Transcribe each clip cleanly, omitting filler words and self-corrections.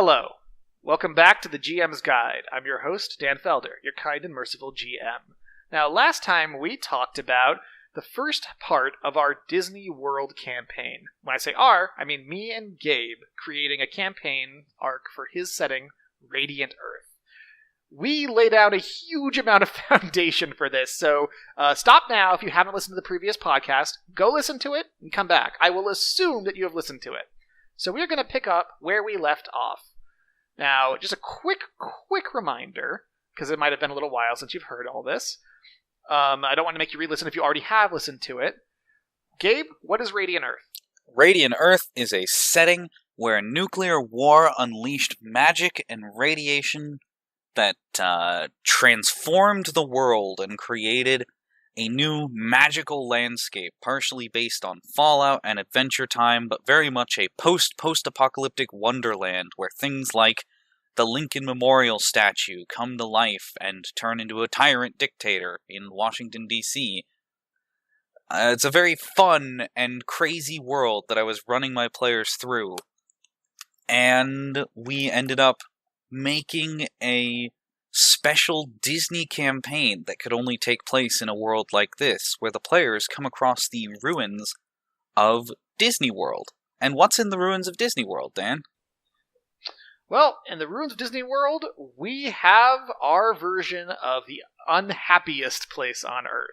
Hello. Welcome back to the GM's Guide. I'm your host, Dan Felder, your kind and merciful GM. Now, last time we talked about the first part of our Disney World campaign. When I say our, I mean me and Gabe creating a campaign arc for his setting, Radiant Earth. We lay down a huge amount of foundation for this, so stop now if you haven't listened to the previous podcast. Go listen to it and come back. I will assume that you have listened to it. So we're going to pick up where we left off. Now, just a quick reminder, because it might have been a little while since you've heard all this. I don't want to make you re-listen if you already have listened to it. Gabe, what is Radiant Earth? Radiant Earth is a setting where nuclear war unleashed magic and radiation that transformed the world and created a new magical landscape, partially based on Fallout and Adventure Time, but very much a post-apocalyptic wonderland where things like the Lincoln Memorial statue come to life and turn into a tyrant dictator in Washington, D.C. It's a very fun and crazy world that I was running my players through, and we ended up making a special Disney campaign that could only take place in a world like this, where the players come across the ruins of Disney World. And what's in the ruins of Disney World, Dan? Well, in the ruins of Disney World, we have our version of the unhappiest place on Earth.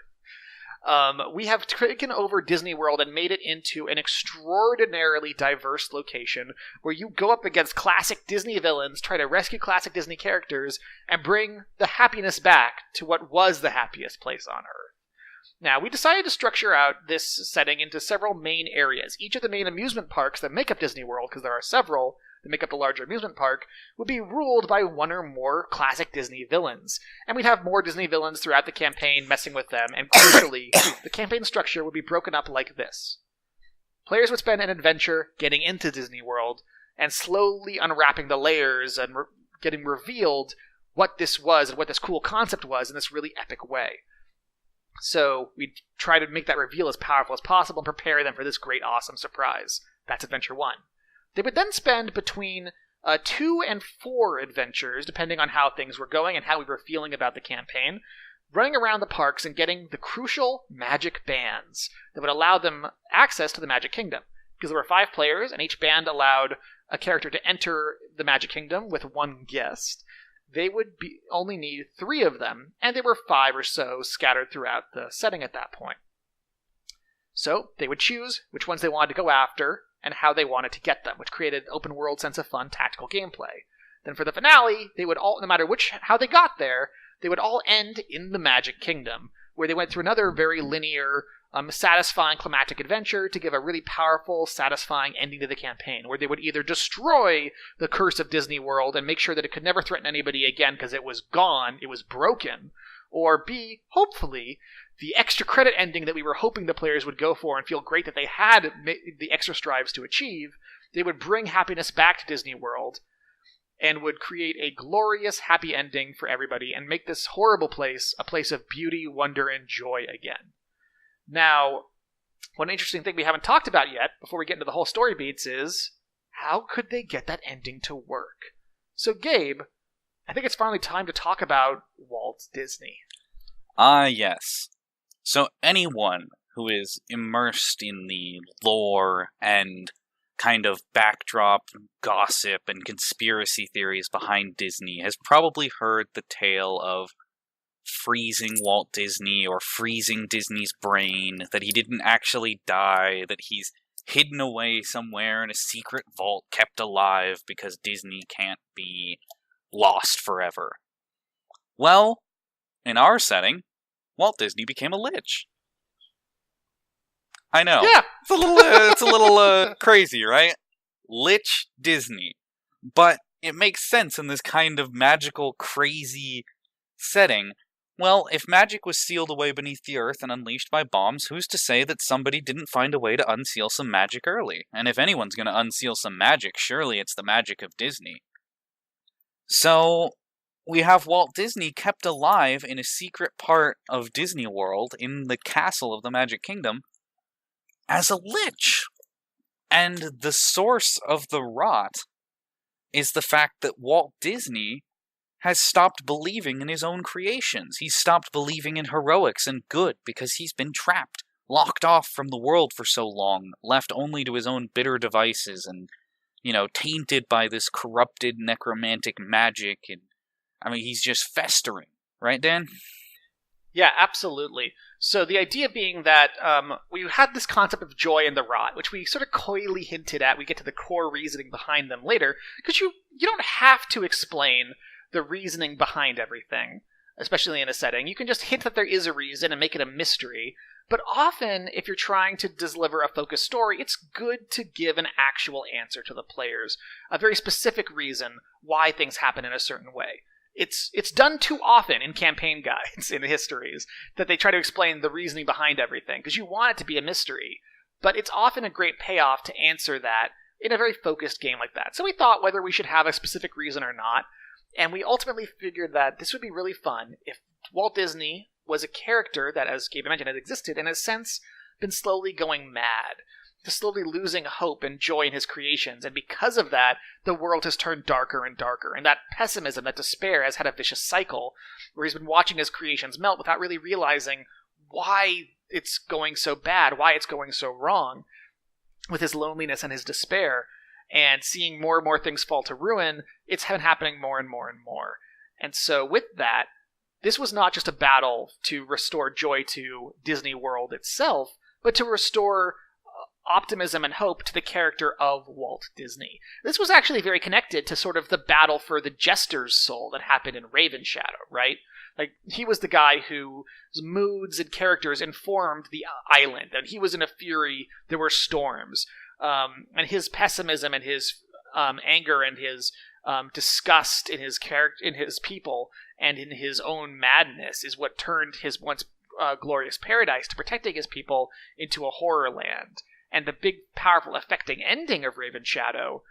We have taken over Disney World and made it into an extraordinarily diverse location where you go up against classic Disney villains, try to rescue classic Disney characters, and bring the happiness back to what was the happiest place on Earth. Now, we decided to structure out this setting into several main areas. Each of the main amusement parks that make up Disney World, because there are several that make up the larger amusement park, would be ruled by one or more classic Disney villains. And we'd have more Disney villains throughout the campaign messing with them, and crucially, the campaign structure would be broken up like this. Players would spend an adventure getting into Disney World, and slowly unwrapping the layers and getting revealed what this was and what this cool concept was in this really epic way. So we'd try to make that reveal as powerful as possible and prepare them for this great, awesome surprise. That's Adventure 1. They would then spend between 2 and 4 adventures, depending on how things were going and how we were feeling about the campaign, running around the parks and getting the crucial magic bands that would allow them access to the Magic Kingdom. Because there were 5 players, and each band allowed a character to enter the Magic Kingdom with one guest. They would only need 3 of them, and there were 5 or so scattered throughout the setting at that point. So they would choose which ones they wanted to go after, and how they wanted to get them, which created an open world sense of fun, tactical gameplay. Then for the finale, they would all, no matter how they got there, they would all end in the Magic Kingdom, where they went through another very linear, satisfying climactic adventure to give a really powerful, satisfying ending to the campaign, where they would either destroy the curse of Disney World and make sure that it could never threaten anybody again because it was gone, it was broken, or B, hopefully, the extra credit ending that we were hoping the players would go for and feel great that they had the extra strives to achieve, they would bring happiness back to Disney World and would create a glorious, happy ending for everybody and make this horrible place a place of beauty, wonder, and joy again. Now, one interesting thing we haven't talked about yet, before we get into the whole story beats, is how could they get that ending to work? So, Gabe, I think it's finally time to talk about Walt Disney. Yes. So anyone who is immersed in the lore and kind of backdrop gossip and conspiracy theories behind Disney has probably heard the tale of freezing Walt Disney or freezing Disney's brain, that he didn't actually die, that he's hidden away somewhere in a secret vault kept alive because Disney can't be lost forever. Well, in our setting, Walt Disney became a lich. I know. Yeah. It's a little crazy, right? LIch-Disney. But it makes sense in this kind of magical, crazy setting. Well, if magic was sealed away beneath the earth and unleashed by bombs, who's to say that somebody didn't find a way to unseal some magic early? And if anyone's going to unseal some magic, surely it's the magic of Disney. So, we have Walt Disney kept alive in a secret part of Disney World, in the castle of the Magic Kingdom, as a lich. And the source of the rot is the fact that Walt Disney has stopped believing in his own creations. He's stopped believing in heroics and good because he's been trapped, locked off from the world for so long, left only to his own bitter devices and, tainted by this corrupted necromantic magic. And I mean, he's just festering. Right, Dan? Yeah, absolutely. So the idea being that we had this concept of joy and the rot, which we sort of coyly hinted at. We get to the core reasoning behind them later, because you don't have to explain the reasoning behind everything, especially in a setting. You can just hint that there is a reason and make it a mystery. But often, if you're trying to deliver a focused story, it's good to give an actual answer to the players, a very specific reason why things happen in a certain way. It's done too often in campaign guides, in histories, that they try to explain the reasoning behind everything, because you want it to be a mystery. But it's often a great payoff to answer that in a very focused game like that. So we thought whether we should have a specific reason or not, and we ultimately figured that this would be really fun if Walt Disney was a character that, as Gabe mentioned, has existed and has since been slowly going mad, just slowly losing hope and joy in his creations, and because of that, the world has turned darker and darker, and that pessimism, that despair, has had a vicious cycle, where he's been watching his creations melt without really realizing why it's going so bad, why it's going so wrong, with his loneliness and his despair, and seeing more and more things fall to ruin. It's been happening more and more and more. And so with that, this was not just a battle to restore joy to Disney World itself, but to restore optimism and hope to the character of Walt Disney. This was actually very connected to sort of the battle for the Jester's soul that happened in Raven Shadow, right? Like, he was the guy whose moods and characters informed the island, and he was in a fury. There were storms, and his pessimism and his anger and his disgust in his character, in his people, and in his own madness is what turned his once glorious paradise to protecting his people into a horror land. And the big, powerful, affecting ending of Raven Shadow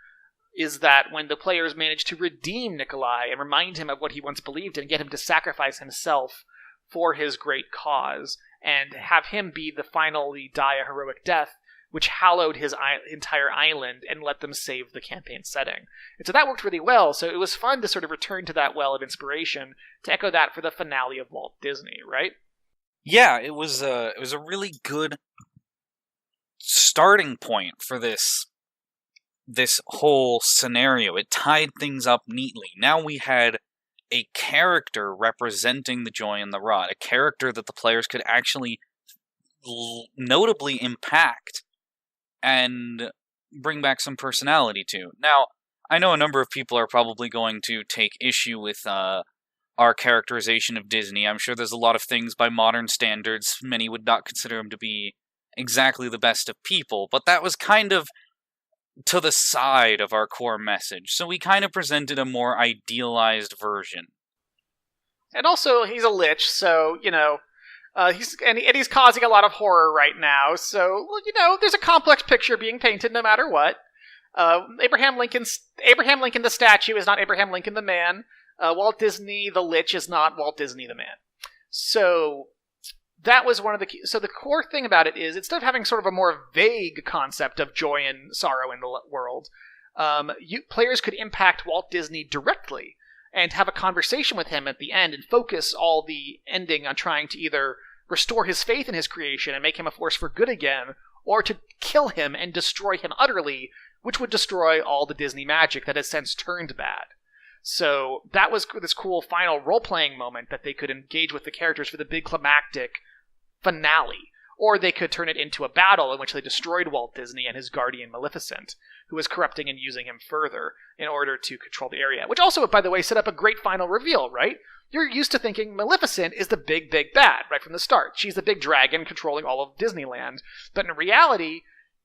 is that when the players manage to redeem Nikolai and remind him of what he once believed and get him to sacrifice himself for his great cause, and have him finally die a heroic death, which hallowed his entire island and let them save the campaign setting. And so that worked really well, so it was fun to sort of return to that well of inspiration to echo that for the finale of Walt Disney, right? Yeah, it was a really good starting point for this whole scenario. It tied things up neatly. Now we had a character representing the joy and the rot, a character that the players could actually notably impact and bring back some personality to. Now, I know a number of people are probably going to take issue with our characterization of Disney. I'm sure there's a lot of things by modern standards many would not consider him to be exactly the best of people, but that was kind of to the side of our core message, so we kind of presented a more idealized version. And also, he's a lich, so, he's causing a lot of horror right now, so, there's a complex picture being painted no matter what. Abraham Lincoln the statue is not Abraham Lincoln the man. Walt Disney the Lich is not Walt Disney the man. So that was one of the key. So the core thing about it is, instead of having sort of a more vague concept of joy and sorrow in the world, players could impact Walt Disney directly and have a conversation with him at the end and focus all the ending on trying to either restore his faith in his creation and make him a force for good again, or to kill him and destroy him utterly, which would destroy all the Disney magic that has since turned bad. So that was this cool final role-playing moment that they could engage with the characters for the big climactic finale. Or they could turn it into a battle in which they destroyed Walt Disney and his guardian Maleficent, who was corrupting and using him further in order to control the area. Which also, by the way, set up a great final reveal, right? You're used to thinking Maleficent is the big, big bad right from the start. She's the big dragon controlling all of Disneyland. But in reality,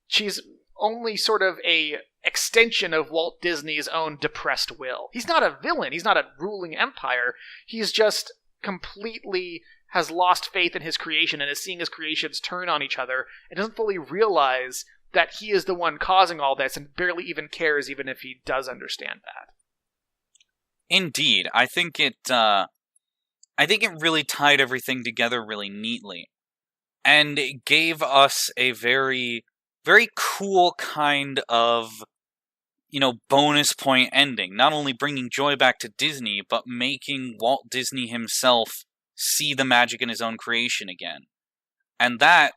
she's only sort of a extension of Walt Disney's own depressed will. He's not a villain. He's not a ruling empire. He's just completely has lost faith in his creation and is seeing his creations turn on each other and doesn't fully realize that he is the one causing all this and barely even cares, even if he does understand that. Indeed. I think it really tied everything together really neatly. And it gave us a very, very cool kind of bonus point ending. Not only bringing joy back to Disney, but making Walt Disney himself see the magic in his own creation again. And that...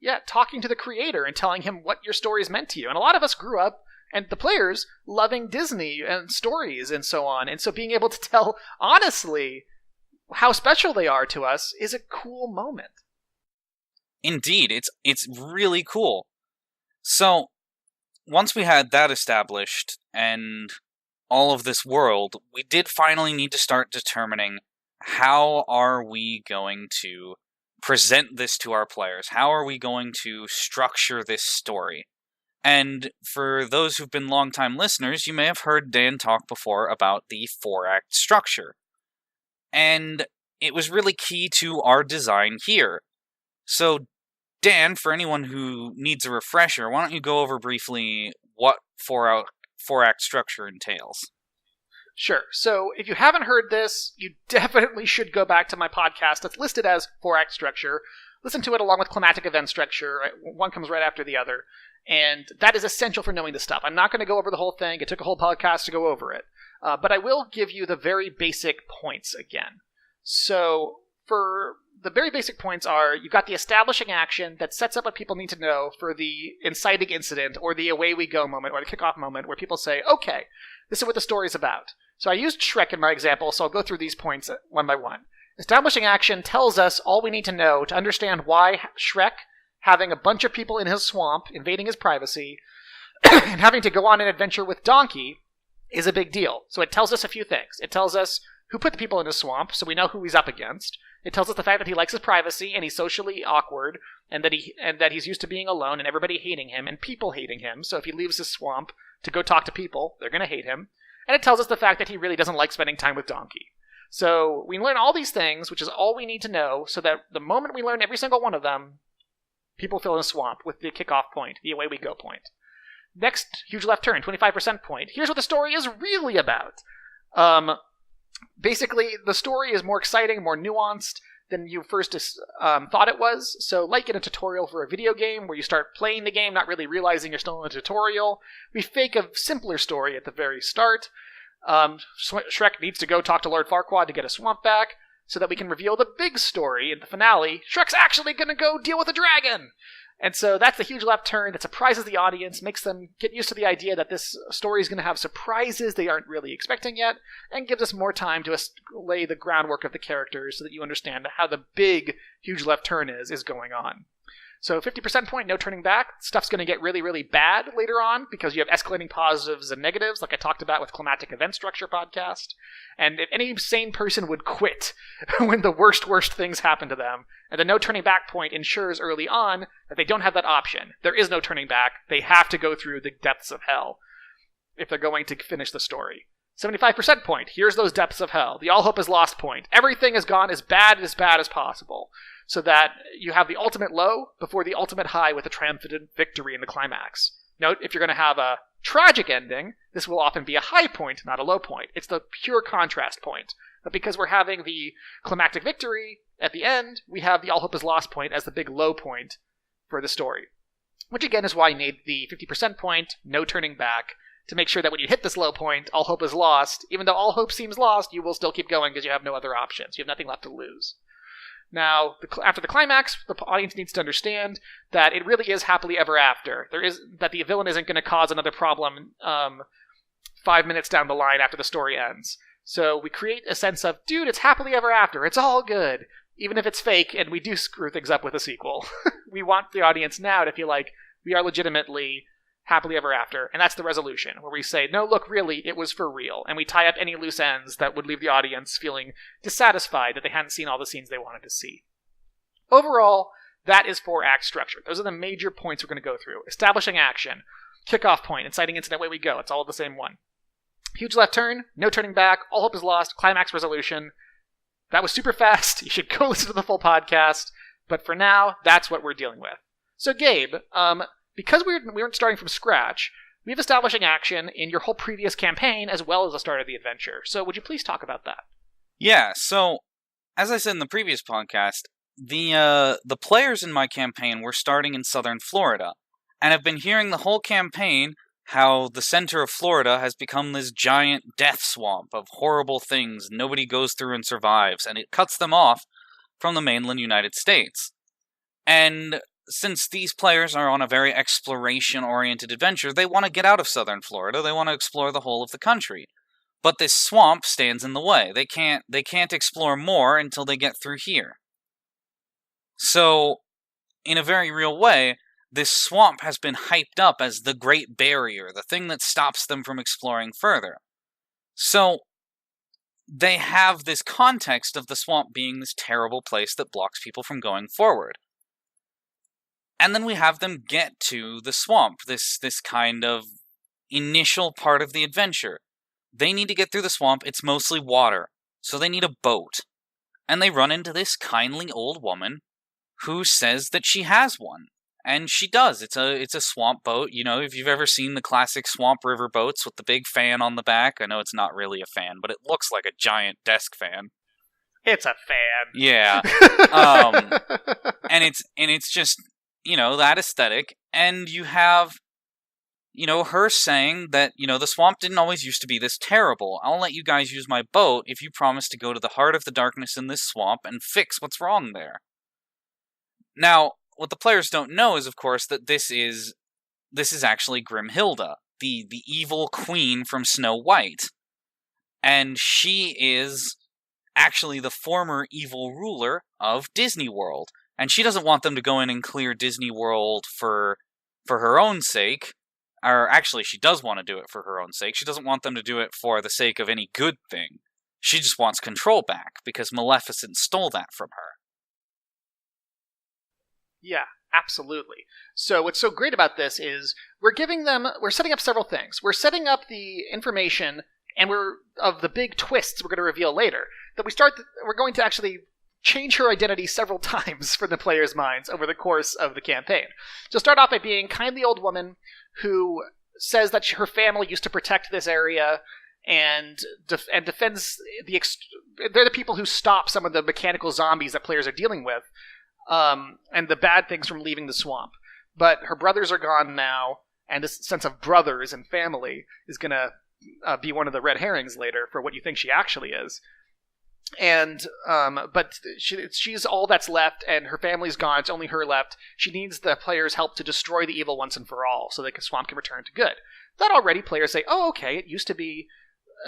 Yeah, talking to the creator and telling him what your stories meant to you. And a lot of us grew up, and the players, loving Disney and stories and so on. And so being able to tell, honestly, how special they are to us is a cool moment. Indeed, it's really cool. So, once we had that established, and all of this world, we did finally need to start determining how are we going to present this to our players? How are we going to structure this story? And for those who've been longtime listeners, you may have heard Dan talk before about the 4-act structure. And it was really key to our design here. So, Dan, for anyone who needs a refresher, why don't you go over briefly what 4-act structure entails? Sure. So if you haven't heard this, you definitely should go back to my podcast that's listed as 4-act structure. Listen to it along with climatic event structure. Right? One comes right after the other. And that is essential for knowing this stuff. I'm not going to go over the whole thing. It took a whole podcast to go over it. But I will give you the very basic points again. So for the very basic points are, you've got the establishing action that sets up what people need to know for the inciting incident or the away we go moment or the kickoff moment where people say, okay, this is what the story's about. So I used Shrek in my example, so I'll go through these points one by one. Establishing action tells us all we need to know to understand why Shrek, having a bunch of people in his swamp, invading his privacy, and having to go on an adventure with Donkey is a big deal. So it tells us a few things. It tells us who put the people in his swamp, so we know who he's up against. It tells us the fact that he likes his privacy, and he's socially awkward, and that he's used to being alone, and everybody hating him, and people hating him. So if he leaves his swamp to go talk to people, they're going to hate him. And it tells us the fact that he really doesn't like spending time with Donkey. So we learn all these things, which is all we need to know, so that the moment we learn every single one of them, people fill in a swamp with the kickoff point, the away we go point. Next, huge left turn, 25% point. Here's what the story is really about. Basically, the story is more exciting, more nuanced than you first thought it was. So, like in a tutorial for a video game, where you start playing the game, not really realizing you're still in a tutorial, we fake a simpler story at the very start. Shrek needs to go talk to Lord Farquaad to get a swamp back, so that we can reveal the big story in the finale. Shrek's actually going to go deal with a dragon! And so that's the huge left turn that surprises the audience, makes them get used to the idea that this story is going to have surprises they aren't really expecting yet, and gives us more time to lay the groundwork of the characters so that you understand how the big huge left turn is going on. So 50% point, no turning back. Stuff's going to get really, really bad later on because you have escalating positives and negatives, like I talked about with Climatic Event Structure podcast. And if any sane person would quit when the worst things happen to them, and the no turning back point ensures early on that they don't have that option. There is no turning back. They have to go through the depths of hell if they're going to finish the story. 75% point. Here's those depths of hell. The all hope is lost point. Everything has gone as bad as possible, so that you have the ultimate low before the ultimate high with a triumphant victory in the climax. Note, if you're going to have a tragic ending, this will often be a high point, not a low point. It's the pure contrast point. But because we're having the climactic victory at the end, we have the all hope is lost point as the big low point for the story. Which again is why you need the 50% point, no turning back, to make sure that when you hit this low point, all hope is lost. Even though all hope seems lost, you will still keep going because you have no other options. You have nothing left to lose. Now, after the climax, the audience needs to understand that it really is happily ever after. That the villain isn't going to cause another problem 5 minutes down the line after the story ends. So we create a sense of, dude, it's happily ever after. It's all good. Even if it's fake and we do screw things up with a sequel. We want the audience now to feel like we are legitimately happily ever after. And that's the resolution, where we say, no, look, really, it was for real. And we tie up any loose ends that would leave the audience feeling dissatisfied that they hadn't seen all the scenes they wanted to see. Overall, that is 4-act structure. Those are the major points we're going to go through. Establishing action, kickoff point, inciting incident, away we go. It's all the same one. Huge left turn, no turning back, all hope is lost, climax resolution. That was super fast. You should go listen to the full podcast. But for now, that's what we're dealing with. So Gabe, because we weren't starting from scratch, we have establishing action in your whole previous campaign as well as the start of the adventure. So would you please talk about that? Yeah, so as I said in the previous podcast, the players in my campaign were starting in southern Florida, and have been hearing the whole campaign how the center of Florida has become this giant death swamp of horrible things nobody goes through and survives, and it cuts them off from the mainland United States. And since these players are on a very exploration-oriented adventure, they want to get out of southern Florida. They want to explore the whole of the country. But this swamp stands in the way. They can't explore more until they get through here. So, in a very real way, this swamp has been hyped up as the Great Barrier, the thing that stops them from exploring further. So, they have this context of the swamp being this terrible place that blocks people from going forward. And then we have them get to the swamp, this kind of initial part of the adventure. They need to get through the swamp. It's mostly water, so they need a boat. And they run into this kindly old woman who says that she has one. And she does. It's a swamp boat. You know, if you've ever seen the classic swamp river boats with the big fan on the back, I know it's not really a fan, but it looks like a giant desk fan. It's a fan. Yeah. And it's just, you know, that aesthetic. And you have, you know, her saying that, you know, the swamp didn't always used to be this terrible. I'll let you guys use my boat if you promise to go to the heart of the darkness in this swamp and fix what's wrong there. Now, what the players don't know is, of course, that this is actually Grimhilda, the evil queen from Snow White. And she is actually the former evil ruler of Disney World. And she doesn't want them to go in and clear Disney World for her own sake. Or actually, she does want to do it for her own sake. She doesn't want them to do it for the sake of any good thing. She just wants control back, because Maleficent stole that from her. Yeah, absolutely. So what's so great about this is we're setting up several things. We're setting up the information, and of the big twists we're going to reveal later. That we're going to actually change her identity several times for the players' minds over the course of the campaign. So start off by being kindly old woman who says that her family used to protect this area and defends they're the people who stop some of the mechanical zombies that players are dealing with, and the bad things from leaving the swamp. But her brothers are gone now, and this sense of brothers and family is going to be one of the red herrings later for what you think she actually is. And but she's all that's left, and her family's gone. It's only her left. She needs the players' help to destroy the evil once and for all, so the swamp can return to good. That already players say, oh, okay, it used to be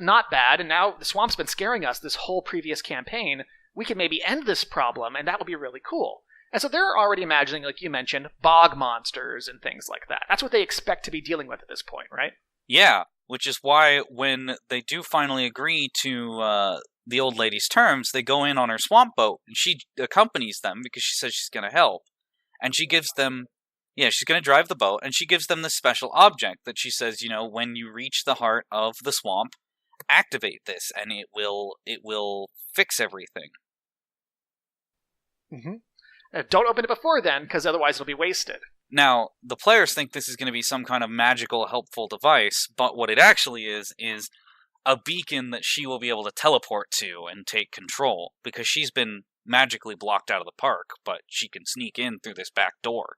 not bad, and now the swamp's been scaring us this whole previous campaign. We can maybe end this problem, and that would be really cool. And so they're already imagining, like you mentioned, bog monsters and things like that. That's what they expect to be dealing with at this point, right? Yeah, which is why when they do finally agree to the old lady's terms, they go in on her swamp boat, and she accompanies them because she says she's going to help. And she gives them, she's going to drive the boat, and she gives them this special object that she says, you know, when you reach the heart of the swamp, activate this, and it will fix everything. Mm-hmm. Don't open it before then, because otherwise it'll be wasted. Now, the players think this is going to be some kind of magical, helpful device, but what it actually is a beacon that she will be able to teleport to and take control, because she's been magically blocked out of the park, but she can sneak in through this back door.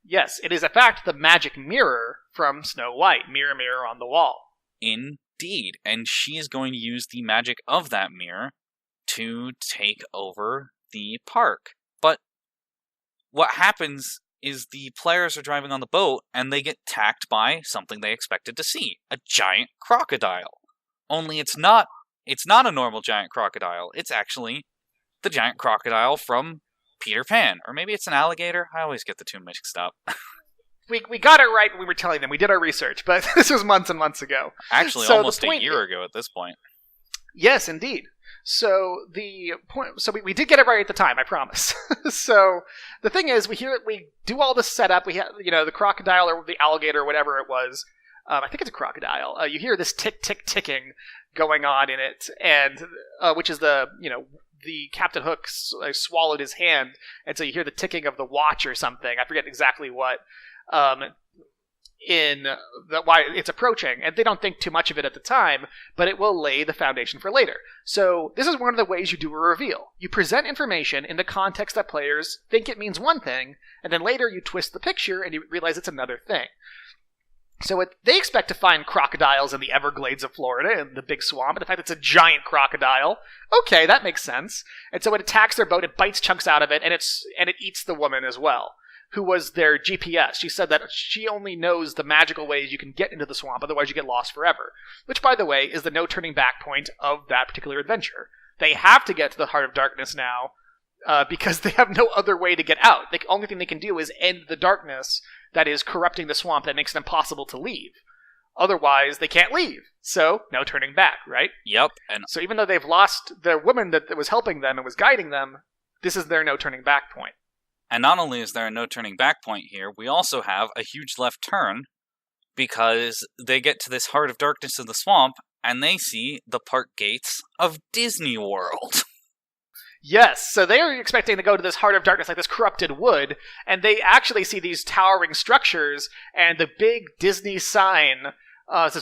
Yes, it is in fact the magic mirror from Snow White, mirror, mirror on the wall. Indeed, and she is going to use the magic of that mirror to take over the park. But what happens is the players are driving on the boat, and they get attacked by something they expected to see, a giant crocodile. Only it's not a normal giant crocodile. It's actually the giant crocodile from Peter Pan. Or maybe it's an alligator. I always get the two mixed up. We got it right when we were telling them. We did our research, but this was months and months ago. Actually, almost a year ago at this point. Yes, indeed. So we did get it right at the time, I promise. So the thing is, we do all this setup. We have, the crocodile or the alligator or whatever it was. I think it's a crocodile. You hear this tick, tick, ticking going on in it, and which is the Captain Hook swallowed his hand, and so you hear the ticking of the watch or something. I forget exactly what. Why it's approaching, and they don't think too much of it at the time, but it will lay the foundation for later. So this is one of the ways you do a reveal. You present information in the context that players think it means one thing, and then later you twist the picture and you realize it's another thing. So they expect to find crocodiles in the Everglades of Florida, in the big swamp. And the fact that it's a giant crocodile, okay, that makes sense. And so it attacks their boat, it bites chunks out of it, and it eats the woman as well, who was their GPS. She said that she only knows the magical ways you can get into the swamp, otherwise you get lost forever. Which, by the way, is the no turning back point of that particular adventure. They have to get to the Heart of Darkness now, because they have no other way to get out. The only thing they can do is end the darkness that is corrupting the swamp that makes it impossible to leave. Otherwise, they can't leave. So, no turning back, right? Yep. And so even though they've lost the woman that was helping them and was guiding them, this is their no turning back point. And not only is there a no turning back point here, we also have a huge left turn, because they get to this Heart of Darkness in the swamp, and they see the park gates of Disney World. Yes, so they are expecting to go to this Heart of Darkness, like this corrupted wood, and they actually see these towering structures and the big Disney sign that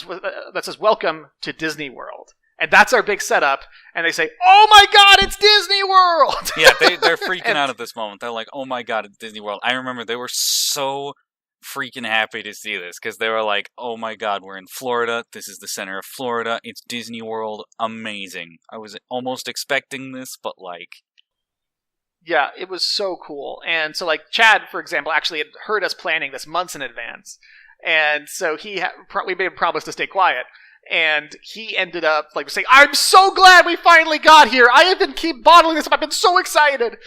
says, "Welcome to Disney World." And that's our big setup, and they say, "Oh my god, it's Disney World!" Yeah, they're freaking out at this moment. They're like, "Oh my god, it's Disney World." I remember they were so freaking happy to see this, because they were like, "Oh my god, we're in Florida, this is the center of Florida, it's Disney World, amazing." I was almost expecting this, but like... Yeah, it was so cool. And so, like, Chad, for example, actually had heard us planning this months in advance, and so we made him promise to stay quiet, and he ended up, like, saying, "I'm so glad we finally got here, I have been keep bottling this up, I've been so excited!"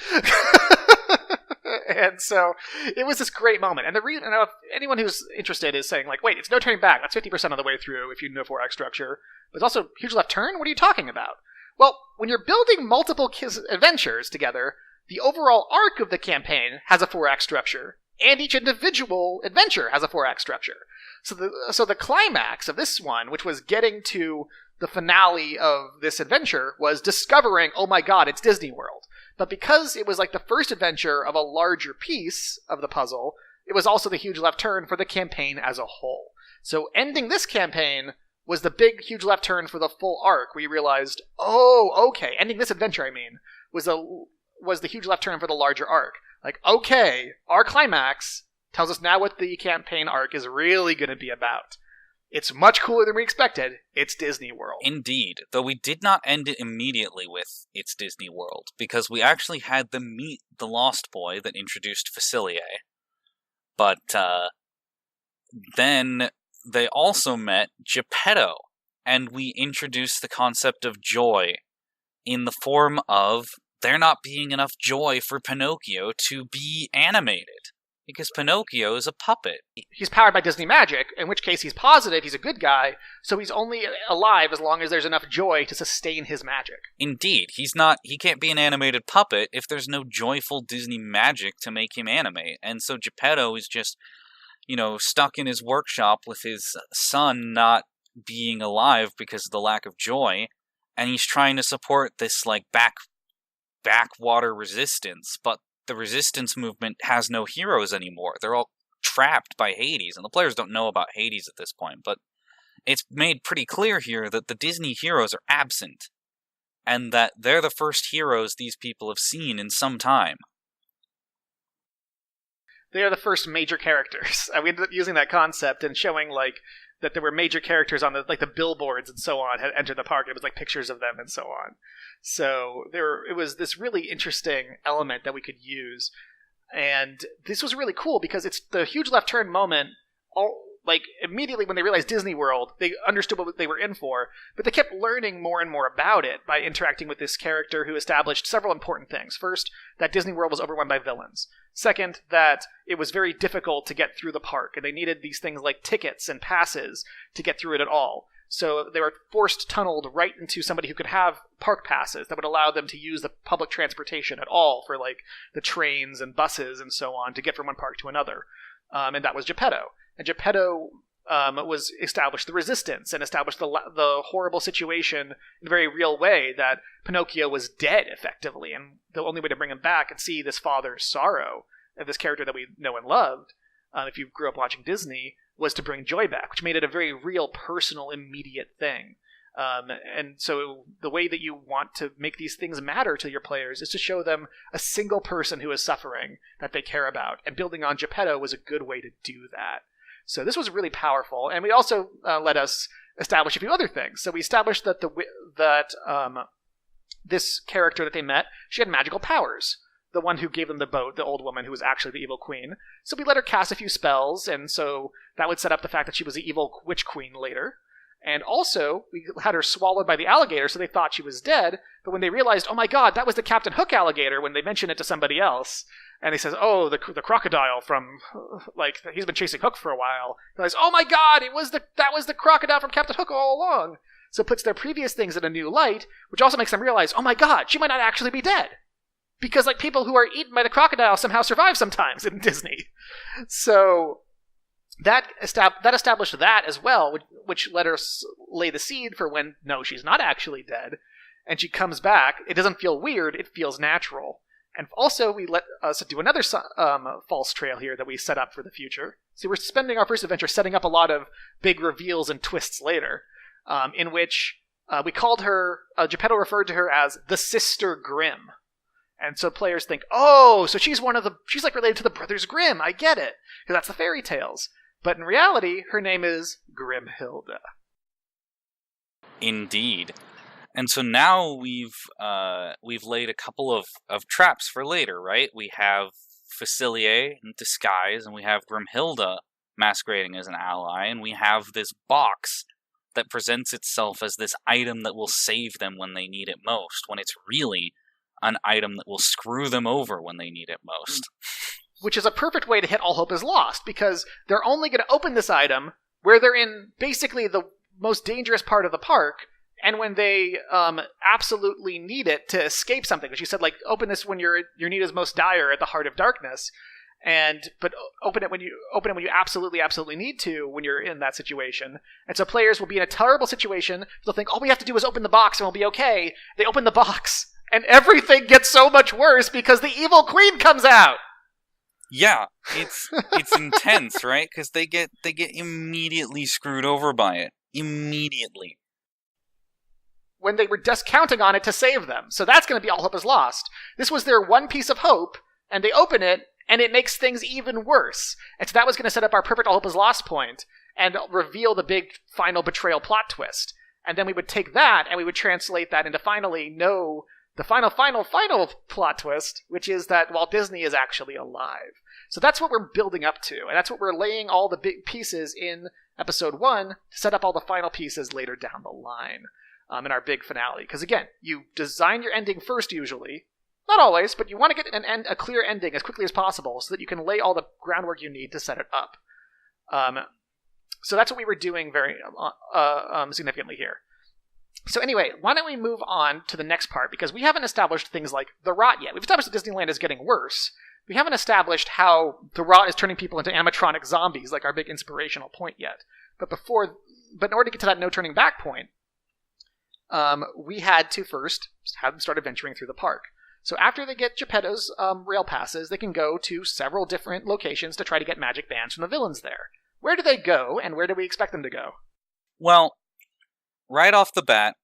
And so it was this great moment. And the reason, if anyone who's interested is saying, like, wait, it's no turning back. That's 50% of the way through if you know 4X structure. But it's also huge left turn? What are you talking about? Well, when you're building multiple adventures together, the overall arc of the campaign has a 4X structure, and each individual adventure has a 4X structure. So the climax of this one, which was getting to the finale of this adventure, was discovering, oh my god, it's Disney World. But because it was like the first adventure of a larger piece of the puzzle, it was also the huge left turn for the campaign as a whole. So ending this campaign was the big, huge left turn for the full arc, where you realized, oh, okay, ending this adventure, was the huge left turn for the larger arc. Like, okay, our climax tells us now what the campaign arc is really going to be about. It's much cooler than we expected. It's Disney World. Indeed, though we did not end it immediately with It's Disney World, because we actually had them meet the Lost Boy that introduced Facilier. But then they also met Geppetto, and we introduced the concept of joy in the form of there not being enough joy for Pinocchio to be animated. Because Pinocchio is a puppet. He's powered by Disney magic, in which case he's positive, he's a good guy, so he's only alive as long as there's enough joy to sustain his magic. Indeed, he can't be an animated puppet if there's no joyful Disney magic to make him animate. And so Geppetto is just, stuck in his workshop with his son not being alive because of the lack of joy, and he's trying to support this, like, backwater resistance, but the resistance movement has no heroes anymore. They're all trapped by Hades, and the players don't know about Hades at this point, but it's made pretty clear here that the Disney heroes are absent, and that they're the first heroes these people have seen in some time. They are the first major characters. We ended up using that concept and showing, like, that there were major characters on the billboards and so on had entered the park. It was like pictures of them and so on. So it was this really interesting element that we could use. And this was really cool because it's the huge left turn moment. Immediately when they realized Disney World, they understood what they were in for, but they kept learning more and more about it by interacting with this character who established several important things. First, that Disney World was overrun by villains. Second, that it was very difficult to get through the park, and they needed these things like tickets and passes to get through it at all. So they were forced tunneled right into somebody who could have park passes that would allow them to use the public transportation at all for, like, the trains and buses and so on to get from one park to another. And that was Geppetto. And Geppetto was established the resistance and established the horrible situation in a very real way that Pinocchio was dead, effectively. And the only way to bring him back and see this father's sorrow of this character that we know and loved, if you grew up watching Disney, was to bring joy back, which made it a very real, personal, immediate thing. And so the way that you want to make these things matter to your players is to show them a single person who is suffering that they care about. And building on Geppetto was a good way to do that. So this was really powerful, and we also let us establish a few other things. So we established that this character that they met, she had magical powers. The one who gave them the boat, the old woman who was actually the evil queen. So we let her cast a few spells, and so that would set up the fact that she was the evil witch queen later. And also, we had her swallowed by the alligator, so they thought she was dead. But when they realized, oh my god, that was the Captain Hook alligator, when they mentioned it to somebody else, and he says, oh, the crocodile from, like, he's been chasing Hook for a while. They realize, oh my god, that was the crocodile from Captain Hook all along. So it puts their previous things in a new light, which also makes them realize, oh my god, she might not actually be dead. Because, like, people who are eaten by the crocodile somehow survive sometimes in Disney. So that established that as well, which let us lay the seed for when, no, she's not actually dead, and she comes back. It doesn't feel weird, it feels natural. And also, we let us do another false trail here that we set up for the future. So we're spending our first adventure setting up a lot of big reveals and twists later, in which we called her, Geppetto referred to her as the Sister Grimm. And so players think, oh, so she's like related to the Brothers Grimm, I get it, because that's the fairy tales. But in reality, her name is Grimhilda. Indeed. And so now we've laid a couple of traps for later, right? We have Facilier in disguise, and we have Grimhilda masquerading as an ally, and we have this box that presents itself as this item that will save them when they need it most, when it's really an item that will screw them over when they need it most. Which is a perfect way to hit All Hope Is Lost, because they're only going to open this item where they're in basically the most dangerous part of the park, and when they absolutely need it to escape something. Because you said, like, open this when your need is most dire at the heart of darkness, but open it when you absolutely need to when you're in that situation. And so players will be in a terrible situation. They'll think, all we have to do is open the box and we'll be okay. They open the box, and everything gets so much worse because the evil queen comes out. Yeah, it's intense, right? Because they get immediately screwed over by it. Immediately. When they were just counting on it to save them. So that's going to be All Hope Is Lost. This was their one piece of hope, and they open it, and it makes things even worse. And so that was going to set up our perfect All Hope Is Lost point, and reveal the big final betrayal plot twist. And then we would take that, and we would translate that into the final plot twist, which is that Walt Disney is actually alive. So that's what we're building up to, and that's what we're laying all the big pieces in episode 1 to set up all the final pieces later down the line in our big finale. Because again, you design your ending first usually, not always, but you want to get a clear ending as quickly as possible so that you can lay all the groundwork you need to set it up. So that's what we were doing very significantly here. So anyway, why don't we move on to the next part, because we haven't established things like the rot yet. We've established that Disneyland is getting worse. We haven't established how the rot is turning people into animatronic zombies, like our big inspirational point yet. But in order to get to that no turning back point, we had to first have them start adventuring through the park. So after they get Geppetto's rail passes, they can go to several different locations to try to get magic bands from the villains there. Where do they go, and where do we expect them to go? Well, right off the bat,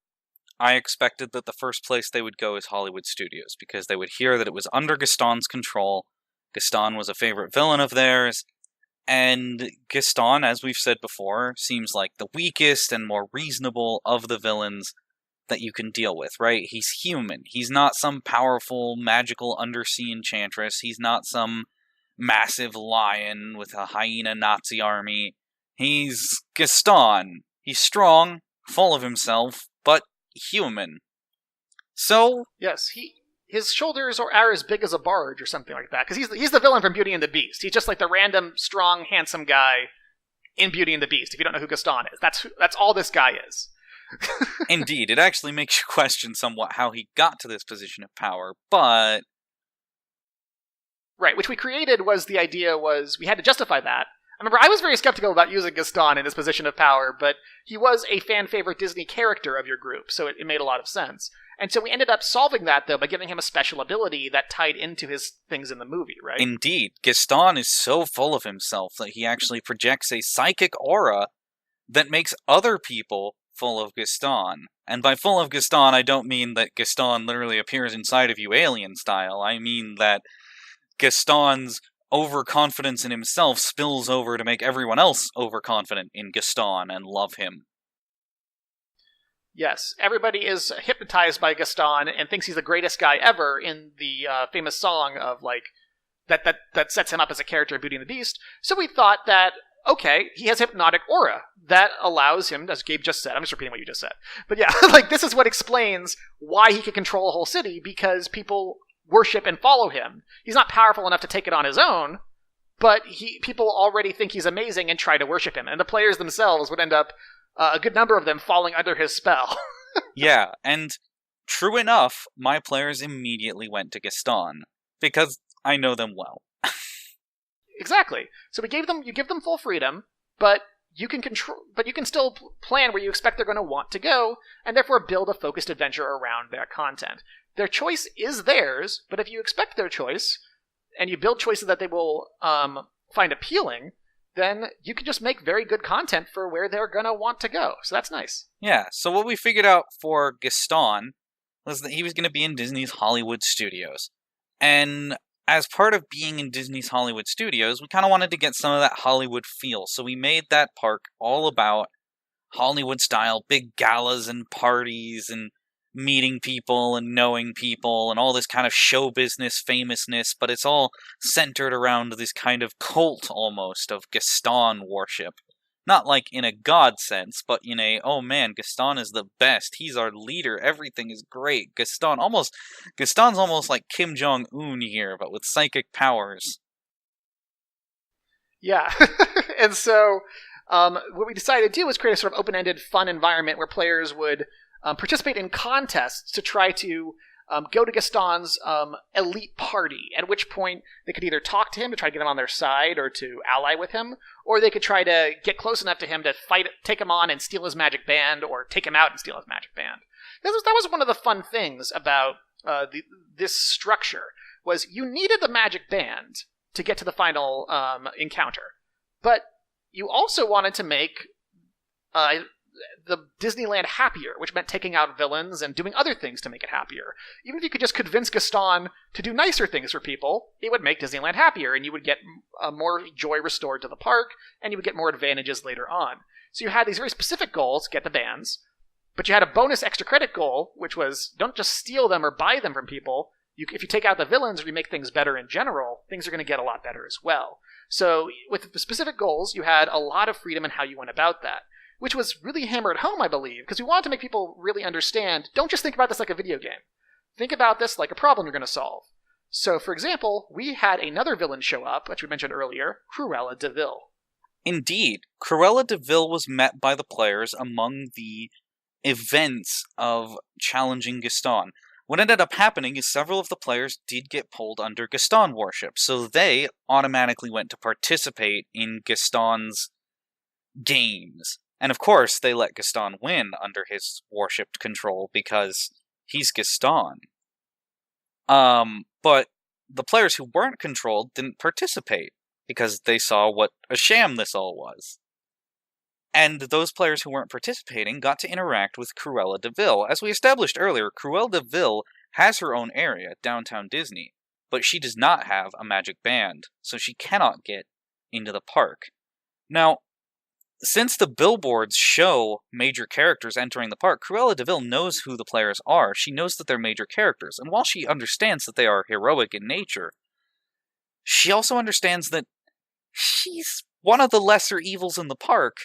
I expected that the first place they would go is Hollywood Studios, because they would hear that it was under Gaston's control. Gaston was a favorite villain of theirs, and Gaston, as we've said before, seems like the weakest and more reasonable of the villains that you can deal with, right? He's human. He's not some powerful, magical undersea enchantress. He's not some massive lion with a hyena Nazi army. He's Gaston. He's strong, full of himself, but human. So yes, his shoulders are as big as a barge or something like that, because he's the villain from Beauty and the Beast. He's just like the random, strong, handsome guy in Beauty and the Beast, if you don't know who Gaston is. That's all this guy is. Indeed, it actually makes you question somewhat how he got to this position of power, but... Right, which we created was the idea was we had to justify that. I remember I was very skeptical about using Gaston in this position of power, but he was a fan-favorite Disney character of your group, so it made a lot of sense. And so we ended up solving that, though, by giving him a special ability that tied into his things in the movie, right? Indeed. Gaston is so full of himself that he actually projects a psychic aura that makes other people full of Gaston. And by full of Gaston, I don't mean that Gaston literally appears inside of you alien style. I mean that Gaston's overconfidence in himself spills over to make everyone else overconfident in Gaston and love him. Yes, everybody is hypnotized by Gaston and thinks he's the greatest guy ever in the famous song of, like, that sets him up as a character in Beauty and the Beast. So we thought that, okay, he has hypnotic aura that allows him, as Gabe just said, I'm just repeating what you just said, but yeah, like, this is what explains why he can control a whole city, because people worship and follow him. He's not powerful enough to take it on his own, but people already think he's amazing and try to worship him, and the players themselves would end up, a good number of them, falling under his spell. Yeah, and true enough, my players immediately went to Gaston, because I know them well. Exactly. So you give them full freedom, but you can still plan where you expect they're going to want to go, and therefore build a focused adventure around their content. Their choice is theirs, but if you expect their choice, and you build choices that they will find appealing, then you can just make very good content for where they're going to want to go. So that's nice. Yeah, so what we figured out for Gaston was that he was going to be in Disney's Hollywood Studios. And as part of being in Disney's Hollywood Studios, we kind of wanted to get some of that Hollywood feel. So we made that park all about Hollywood-style big galas and parties and meeting people and knowing people and all this kind of show business famousness, but it's all centered around this kind of cult almost of Gaston worship. Not like in a god sense, but in a, oh man, Gaston is the best, he's our leader, everything is great. Gaston's almost like Kim Jong-un here, but with psychic powers. Yeah, and so what we decided to do was create a sort of open-ended, fun environment where players would participate in contests to try to go to Gaston's elite party, at which point they could either talk to him to try to get him on their side or to ally with him, or they could try to get close enough to him to take him on and steal his magic band, or take him out and steal his magic band. That was one of the fun things about this structure, was you needed the magic band to get to the final encounter, but you also wanted to make the Disneyland happier, which meant taking out villains and doing other things to make it happier. Even if you could just convince Gaston to do nicer things for people, it would make Disneyland happier, and you would get more joy restored to the park, and you would get more advantages later on. So you had these very specific goals, get the bands, but you had a bonus extra credit goal, which was don't just steal them or buy them from people. If you take out the villains or you make things better in general, things are going to get a lot better as well. So with the specific goals, you had a lot of freedom in how you went about that, which was really hammered home, I believe, because we wanted to make people really understand, don't just think about this like a video game. Think about this like a problem you're going to solve. So, for example, we had another villain show up, which we mentioned earlier, Cruella de Vil. Indeed, Cruella de Vil was met by the players among the events of challenging Gaston. What ended up happening is several of the players did get pulled under Gaston worship, so they automatically went to participate in Gaston's games. And of course, they let Gaston win under his worshipped control because he's Gaston. But the players who weren't controlled didn't participate because they saw what a sham this all was. And those players who weren't participating got to interact with Cruella de Vil. As we established earlier, Cruella de Vil has her own area, Downtown Disney, but she does not have a magic band, so she cannot get into the park. Now, since the billboards show major characters entering the park, Cruella de Vil knows who the players are. She knows that they're major characters, and while she understands that they are heroic in nature, she also understands that she's one of the lesser evils in the park,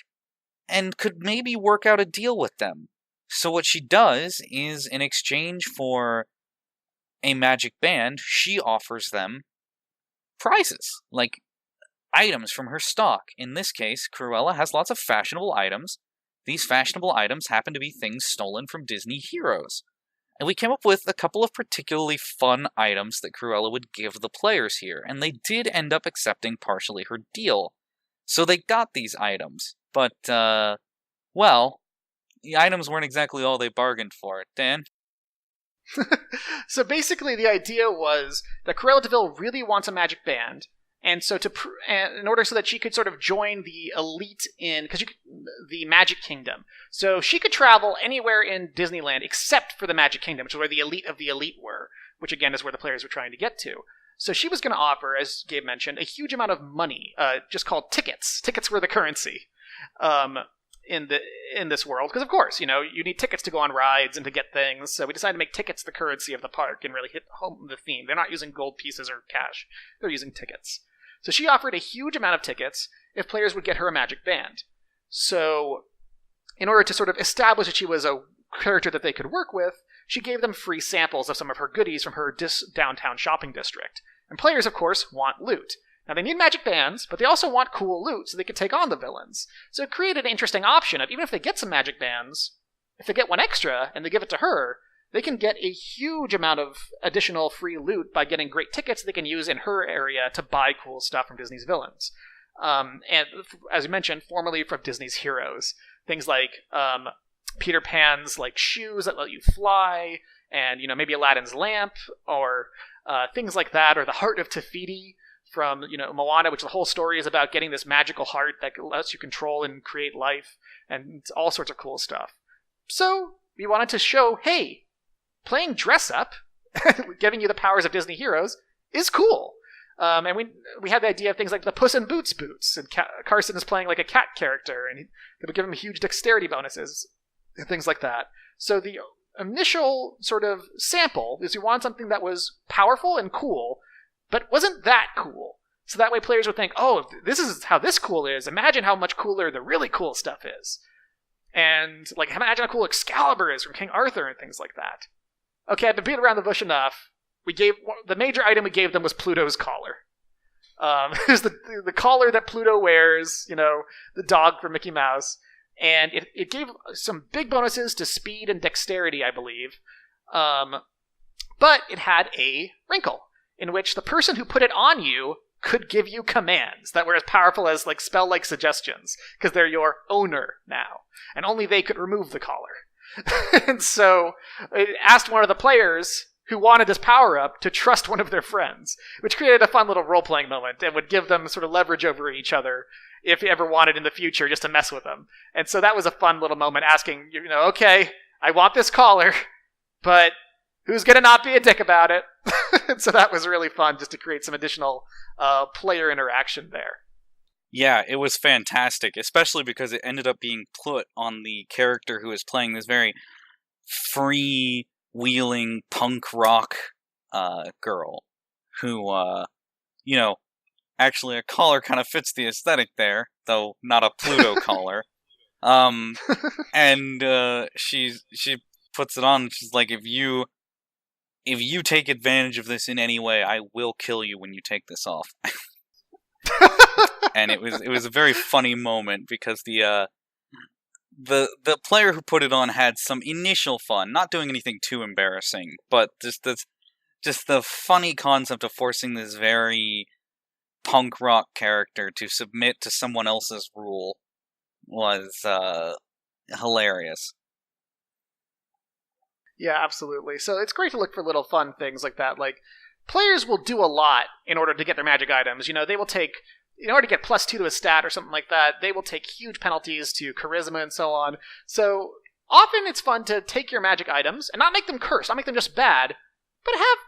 and could maybe work out a deal with them. So what she does is, in exchange for a magic band, she offers them prizes, like items from her stock. In this case, Cruella has lots of fashionable items. These fashionable items happen to be things stolen from Disney heroes. And we came up with a couple of particularly fun items that Cruella would give the players here, and they did end up accepting partially her deal. So they got these items. But, well, the items weren't exactly all they bargained for. Dan? So basically the idea was that Cruella de Vil really wants a magic band, and so in order so that she could sort of join the elite in the Magic Kingdom. So she could travel anywhere in Disneyland except for the Magic Kingdom, which is where the elite of the elite were, which again is where the players were trying to get to. So she was going to offer, as Gabe mentioned, a huge amount of money, just called tickets. Tickets were the currency in this world, because of course, you need tickets to go on rides and to get things. So we decided to make tickets the currency of the park and really hit home the theme. They're not using gold pieces or cash; they're using tickets. So she offered a huge amount of tickets if players would get her a magic band. So, in order to sort of establish that she was a character that they could work with, she gave them free samples of some of her goodies from her downtown shopping district. And players, of course, want loot. Now, they need magic bands, but they also want cool loot so they can take on the villains. So it created an interesting option of, even if they get some magic bands, if they get one extra and they give it to her, they can get a huge amount of additional free loot by getting great tickets they can use in her area to buy cool stuff from Disney's villains. And, as you mentioned, formerly from Disney's heroes. Things like Peter Pan's shoes that let you fly, and maybe Aladdin's lamp, or things like that, or the heart of Tafiti from Moana, which the whole story is about getting this magical heart that lets you control and create life, and all sorts of cool stuff. So we wanted to show, hey, playing dress up, giving you the powers of Disney heroes, is cool. And we had the idea of things like the Puss in Boots boots, and Carson is playing like a cat character, and they would give him huge dexterity bonuses, and things like that. So the initial sort of sample is you want something that was powerful and cool, but wasn't that cool. So that way players would think, oh, if this is how this cool is, imagine how much cooler the really cool stuff is. And imagine how cool Excalibur is from King Arthur and things like that. Okay, I've been beating around the bush enough. The major item we gave them was Pluto's collar. It was the collar that Pluto wears, the dog from Mickey Mouse. And it gave some big bonuses to speed and dexterity, I believe. But it had a wrinkle, in which the person who put it on you could give you commands that were as powerful as spell-like suggestions, because they're your owner now. And only they could remove the collar. And so it asked one of the players who wanted this power-up to trust one of their friends, which created a fun little role-playing moment and would give them sort of leverage over each other if you ever wanted in the future just to mess with them. And so that was a fun little moment, asking, okay, I want this collar, but who's going to not be a dick about it? And so that was really fun, just to create some additional player interaction there. Yeah, it was fantastic, especially because it ended up being put on the character who was playing this very free-wheeling punk rock girl, who, actually a collar kind of fits the aesthetic there, though not a Pluto collar. And she puts it on, and she's like, if you take advantage of this in any way, I will kill you when you take this off. And it was a very funny moment, because the player who put it on had some initial fun, not doing anything too embarrassing, but just the funny concept of forcing this very punk rock character to submit to someone else's rule was hilarious. Yeah, absolutely. So it's great to look for little fun things like that. Players will do a lot in order to get their magic items. They will take, in order to get +2 to a stat or something like that, they will take huge penalties to charisma and so on. So often it's fun to take your magic items and not make them cursed, not make them just bad, but have,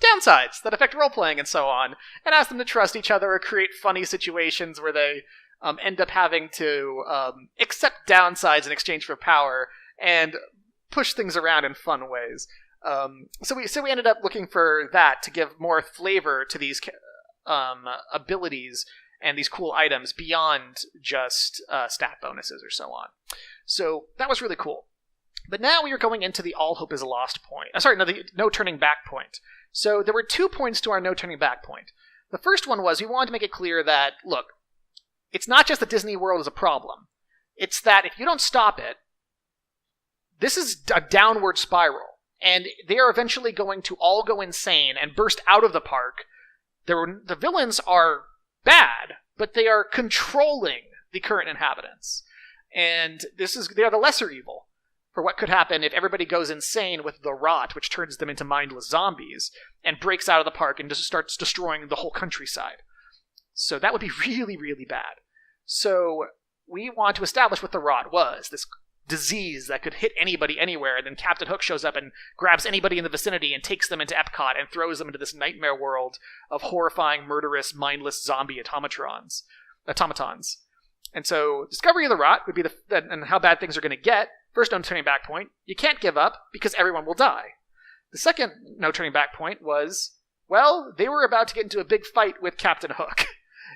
downsides that affect role-playing and so on, and ask them to trust each other or create funny situations where they end up having to accept downsides in exchange for power and push things around in fun ways. So we ended up looking for that to give more flavor to these abilities and these cool items beyond just stat bonuses or so on. So that was really cool. But now we are going into the all hope is lost point. The no turning back point. So there were 2 points to our no turning back point. The first one was we wanted to make it clear that, look, it's not just that Disney World is a problem. It's that if you don't stop it, this is a downward spiral, and they are eventually going to all go insane and burst out of the park. The villains are bad, but they are controlling the current inhabitants. And they are the lesser evil for what could happen if everybody goes insane with the rot, which turns them into mindless zombies, and breaks out of the park and just starts destroying the whole countryside. So that would be really, really bad. So we want to establish what the rot was, this disease that could hit anybody anywhere, and then Captain Hook shows up and grabs anybody in the vicinity and takes them into Epcot and throws them into this nightmare world of horrifying, murderous, mindless zombie automatons. And so Discovery of the Rot would be and how bad things are going to get. First no turning back point, you can't give up because everyone will die. The second no turning back point was, well, they were about to get into a big fight with Captain Hook.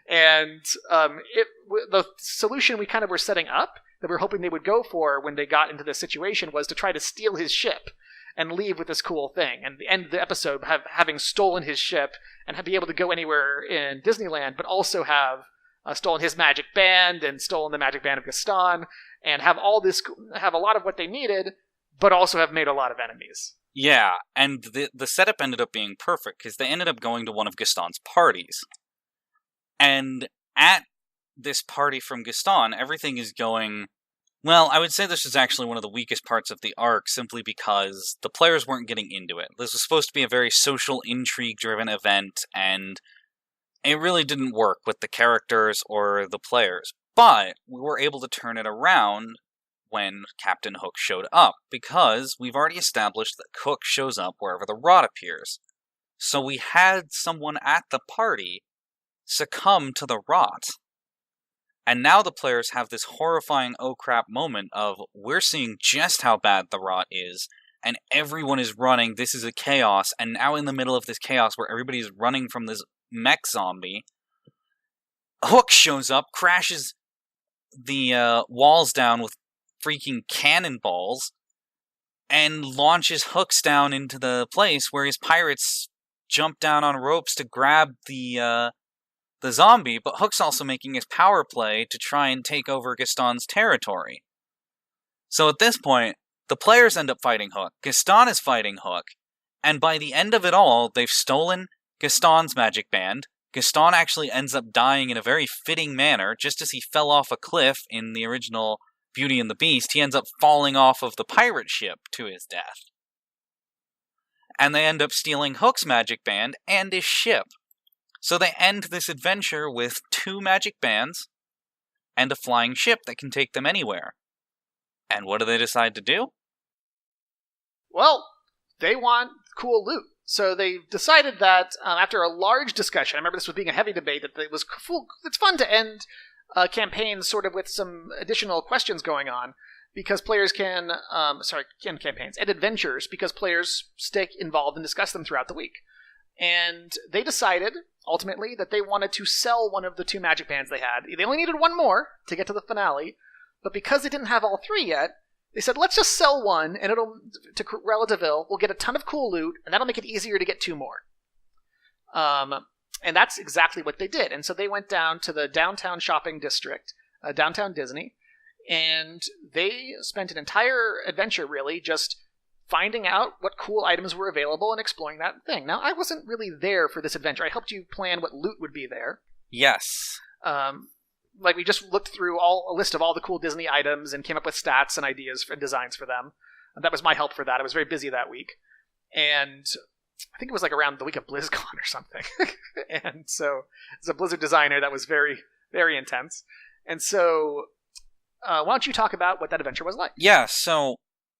And the solution we kind of were setting up, that we were hoping they would go for when they got into this situation, was to try to steal his ship and leave with this cool thing, and end the episode having stolen his ship and be able to go anywhere in Disneyland, but also have stolen his magic band and stolen the magic band of Gaston, and have a lot of what they needed, but also have made a lot of enemies. Yeah, and the setup ended up being perfect, because they ended up going to one of Gaston's parties. And at this party from Gaston, everything is going... Well, I would say this is actually one of the weakest parts of the arc, simply because the players weren't getting into it. This was supposed to be a very social, intrigue-driven event, and it really didn't work with the characters or the players. But we were able to turn it around when Captain Hook showed up, because we've already established that Hook shows up wherever the rot appears. So we had someone at the party succumb to the rot. And now the players have this horrifying oh crap moment of, we're seeing just how bad the rot is, and everyone is running, this is a chaos, and now in the middle of this chaos where everybody is running from this mech zombie, Hook shows up, crashes the walls down with freaking cannonballs, and launches Hooks down into the place where his pirates jump down on ropes to grab the zombie, but Hook's also making his power play to try and take over Gaston's territory. So at this point, the players end up fighting Hook, Gaston is fighting Hook, and by the end of it all, they've stolen Gaston's magic band. Gaston actually ends up dying in a very fitting manner, just as he fell off a cliff in the original Beauty and the Beast. He ends up falling off of the pirate ship to his death. And they end up stealing Hook's magic band and his ship. So they end this adventure with 2 magic bands and a flying ship that can take them anywhere. And what do they decide to do? Well, they want cool loot. So they decided that after a large discussion, I remember this was being a heavy debate, that it's fun to end campaigns sort of with some additional questions going on, because players end campaigns, and adventures, because players stay involved and discuss them throughout the week. And they decided, ultimately, that they wanted to sell one of the 2 magic bands they had. They only needed 1 more to get to the finale, but because they didn't have all 3 yet, they said, let's just sell 1, and to Relativille, we'll get a ton of cool loot, and that'll make it easier to get 2 more. And that's exactly what they did. And so they went down to the downtown shopping district, downtown Disney, and they spent an entire adventure, really, just finding out what cool items were available and exploring that thing. Now, I wasn't really there for this adventure. I helped you plan what loot would be there. Yes. We just looked through a list of all the cool Disney items and came up with stats and ideas and designs for them. And that was my help for that. I was very busy that week. And I think it was around the week of BlizzCon or something. And so, as a Blizzard designer, that was very, very intense. And so, why don't you talk about what that adventure was like? Yeah, so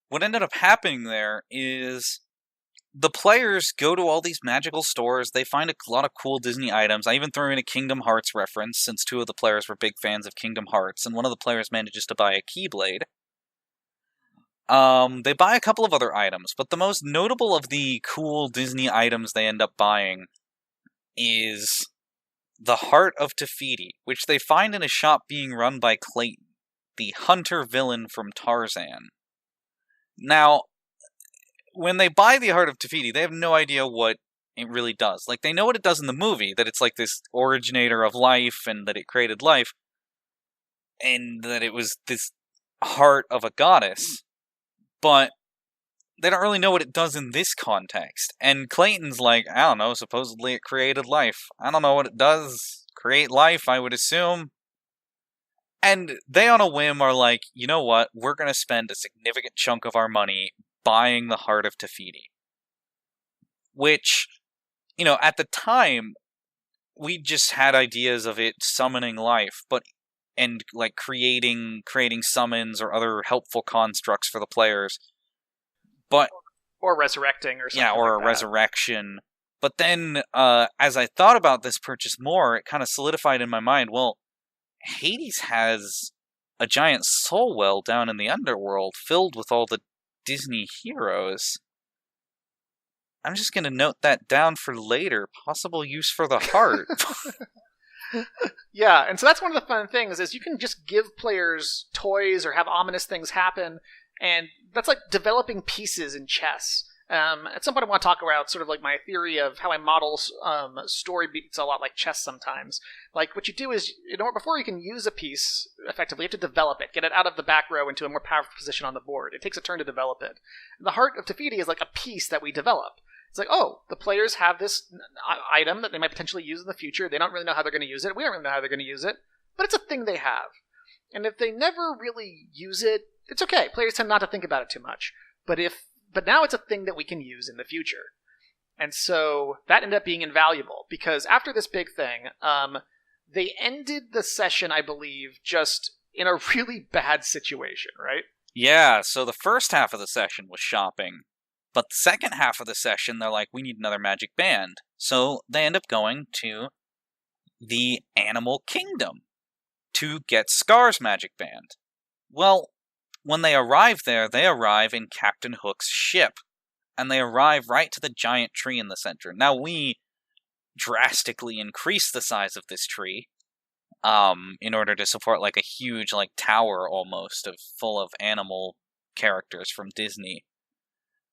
what ended up happening there is the players go to all these magical stores, they find a lot of cool Disney items. I even threw in a Kingdom Hearts reference, since 2 of the players were big fans of Kingdom Hearts, and one of the players manages to buy a Keyblade. They buy a couple of other items, but the most notable of the cool Disney items they end up buying is the Heart of Tafiti, which they find in a shop being run by Clayton, the hunter villain from Tarzan. Now, when they buy the Heart of Tafiti, they have no idea what it really does. They know what it does in the movie, that it's this originator of life, and that it created life, and that it was this heart of a goddess, but they don't really know what it does in this context. And Clayton's I don't know, supposedly it created life. I don't know what it does. Create life, I would assume. And they on a whim are you know what, we're going to spend a significant chunk of our money buying the Heart of Tafiti. Which, at the time, we just had ideas of it summoning life, but and like creating summons or other helpful constructs for the players. But or resurrecting or something. Yeah, or like a resurrection. But then, as I thought about this purchase more, it kind of solidified in my mind, well, Hades has a giant soul well down in the underworld filled with all the Disney heroes. I'm just going to note that down for later. Possible use for the heart. Yeah, and so that's one of the fun things is you can just give players toys or have ominous things happen, and that's like developing pieces in chess. At some point I want to talk about sort of like my theory of how I model story beats a lot like chess sometimes. Like what you do is, before you can use a piece effectively, you have to develop it, get it out of the back row into a more powerful position on the board. It takes a turn to develop it. And the heart of Tefiti is like a piece that we develop. It's like, oh, the players have this item that they might potentially use in the future. They don't really know how they're going to use it. We don't really know how they're going to use it. But it's a thing they have. And if they never really use it, it's okay. Players tend not to think about it too much. But now it's a thing that we can use in the future. And so that ended up being invaluable. Because after this big thing, they ended the session, I believe, just in a really bad situation, right? Yeah, so the first half of the session was shopping. But the second half of the session, they're like, we need another magic band. So they end up going to the Animal Kingdom to get Scar's magic band. Well, when they arrive there, they arrive in Captain Hook's ship. And they arrive right to the giant tree in the center. Now, we drastically increase the size of this tree in order to support like a huge like tower almost full of animal characters from Disney.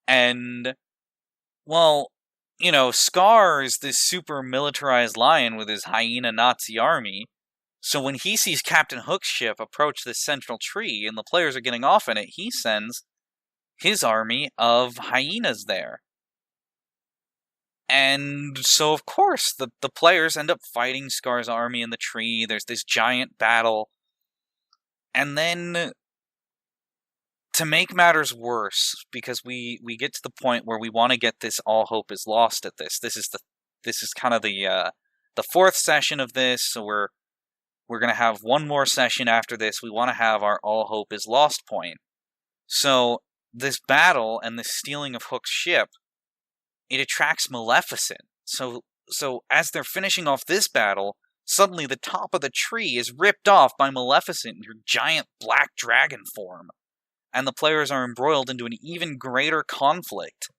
And, well, Scar is this super militarized lion with his hyena Nazi army. So when he sees Captain Hook's ship approach this central tree and the players are getting off in it, he sends his army of hyenas there. And so, of course, the players end up fighting Scar's army in the tree. There's this giant battle. And then, to make matters worse, because we get to the point where we want to get this all hope is lost at this. This is kind of the fourth session of this, so we're going to have one more session after this. We want to have our all hope is lost point. So this battle and this stealing of Hook's ship, it attracts Maleficent. So as they're finishing off this battle, suddenly the top of the tree is ripped off by Maleficent in her giant black dragon form. And the players are embroiled into an even greater conflict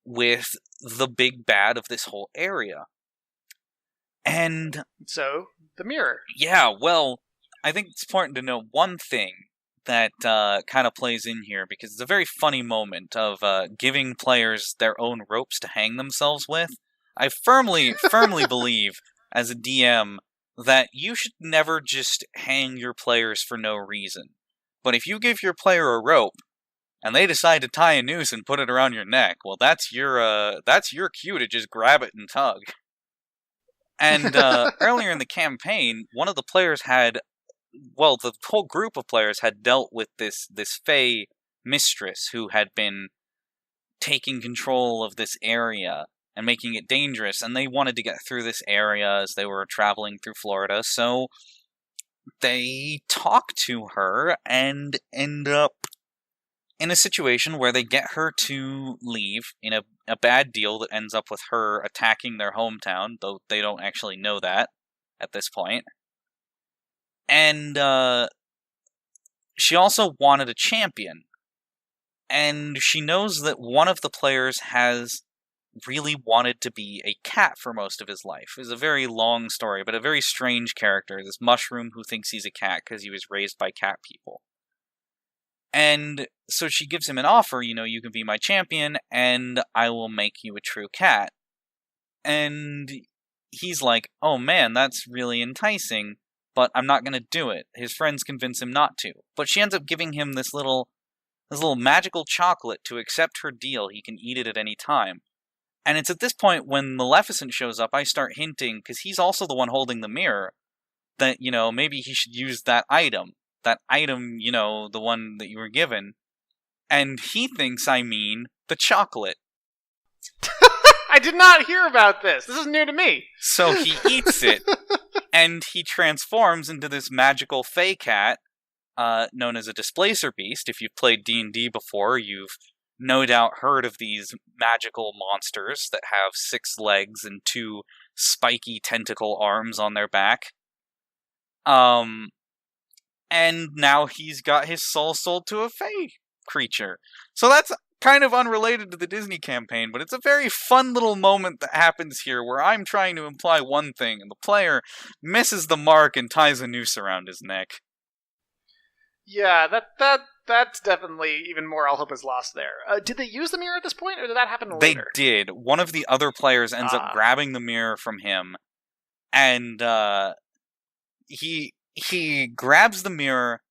with the big bad of this whole area. And so, the mirror. Yeah, well, I think it's important to know one thing that kind of plays in here, because it's a very funny moment of giving players their own ropes to hang themselves with. I firmly believe, as a DM, that you should never just hang your players for no reason. But if you give your player a rope, and they decide to tie a noose and put it around your neck, well, that's your cue to just grab it and tug. And earlier in the campaign, one of the players the whole group of players had dealt with this Fey mistress who had been taking control of this area and making it dangerous, and they wanted to get through this area as they were traveling through Florida, so they talk to her and end up in a situation where they get her to leave in a bad deal that ends up with her attacking their hometown, though they don't actually know that at this point. And she also wanted a champion. And she knows that one of the players has really wanted to be a cat for most of his life. It's a very long story, but a very strange character. This mushroom who thinks he's a cat because he was raised by cat people. And so she gives him an offer, you can be my champion, and I will make you a true cat. And he's like, oh man, that's really enticing, but I'm not going to do it. His friends convince him not to. But she ends up giving him this little magical chocolate to accept her deal. He can eat it at any time. And it's at this point when Maleficent shows up, I start hinting, because he's also the one holding the mirror, that, maybe he should use that item. That item, the one that you were given. And he thinks I mean the chocolate. I did not hear about this. This is new to me. So he eats it, And he transforms into this magical Fey cat, known as a Displacer Beast. If you've played D&D before, you've no doubt heard of these magical monsters that have 6 legs and 2 spiky tentacle arms on their back. And now he's got his soul sold to a Fey creature. So that's kind of unrelated to the Disney campaign, but it's a very fun little moment that happens here where I'm trying to imply one thing, and the player misses the mark and ties a noose around his neck. Yeah, that's definitely even more all hope is lost there. Did they use the mirror at this point, or did that happen later? They did. One of the other players ends up grabbing the mirror from him, and he grabs the mirror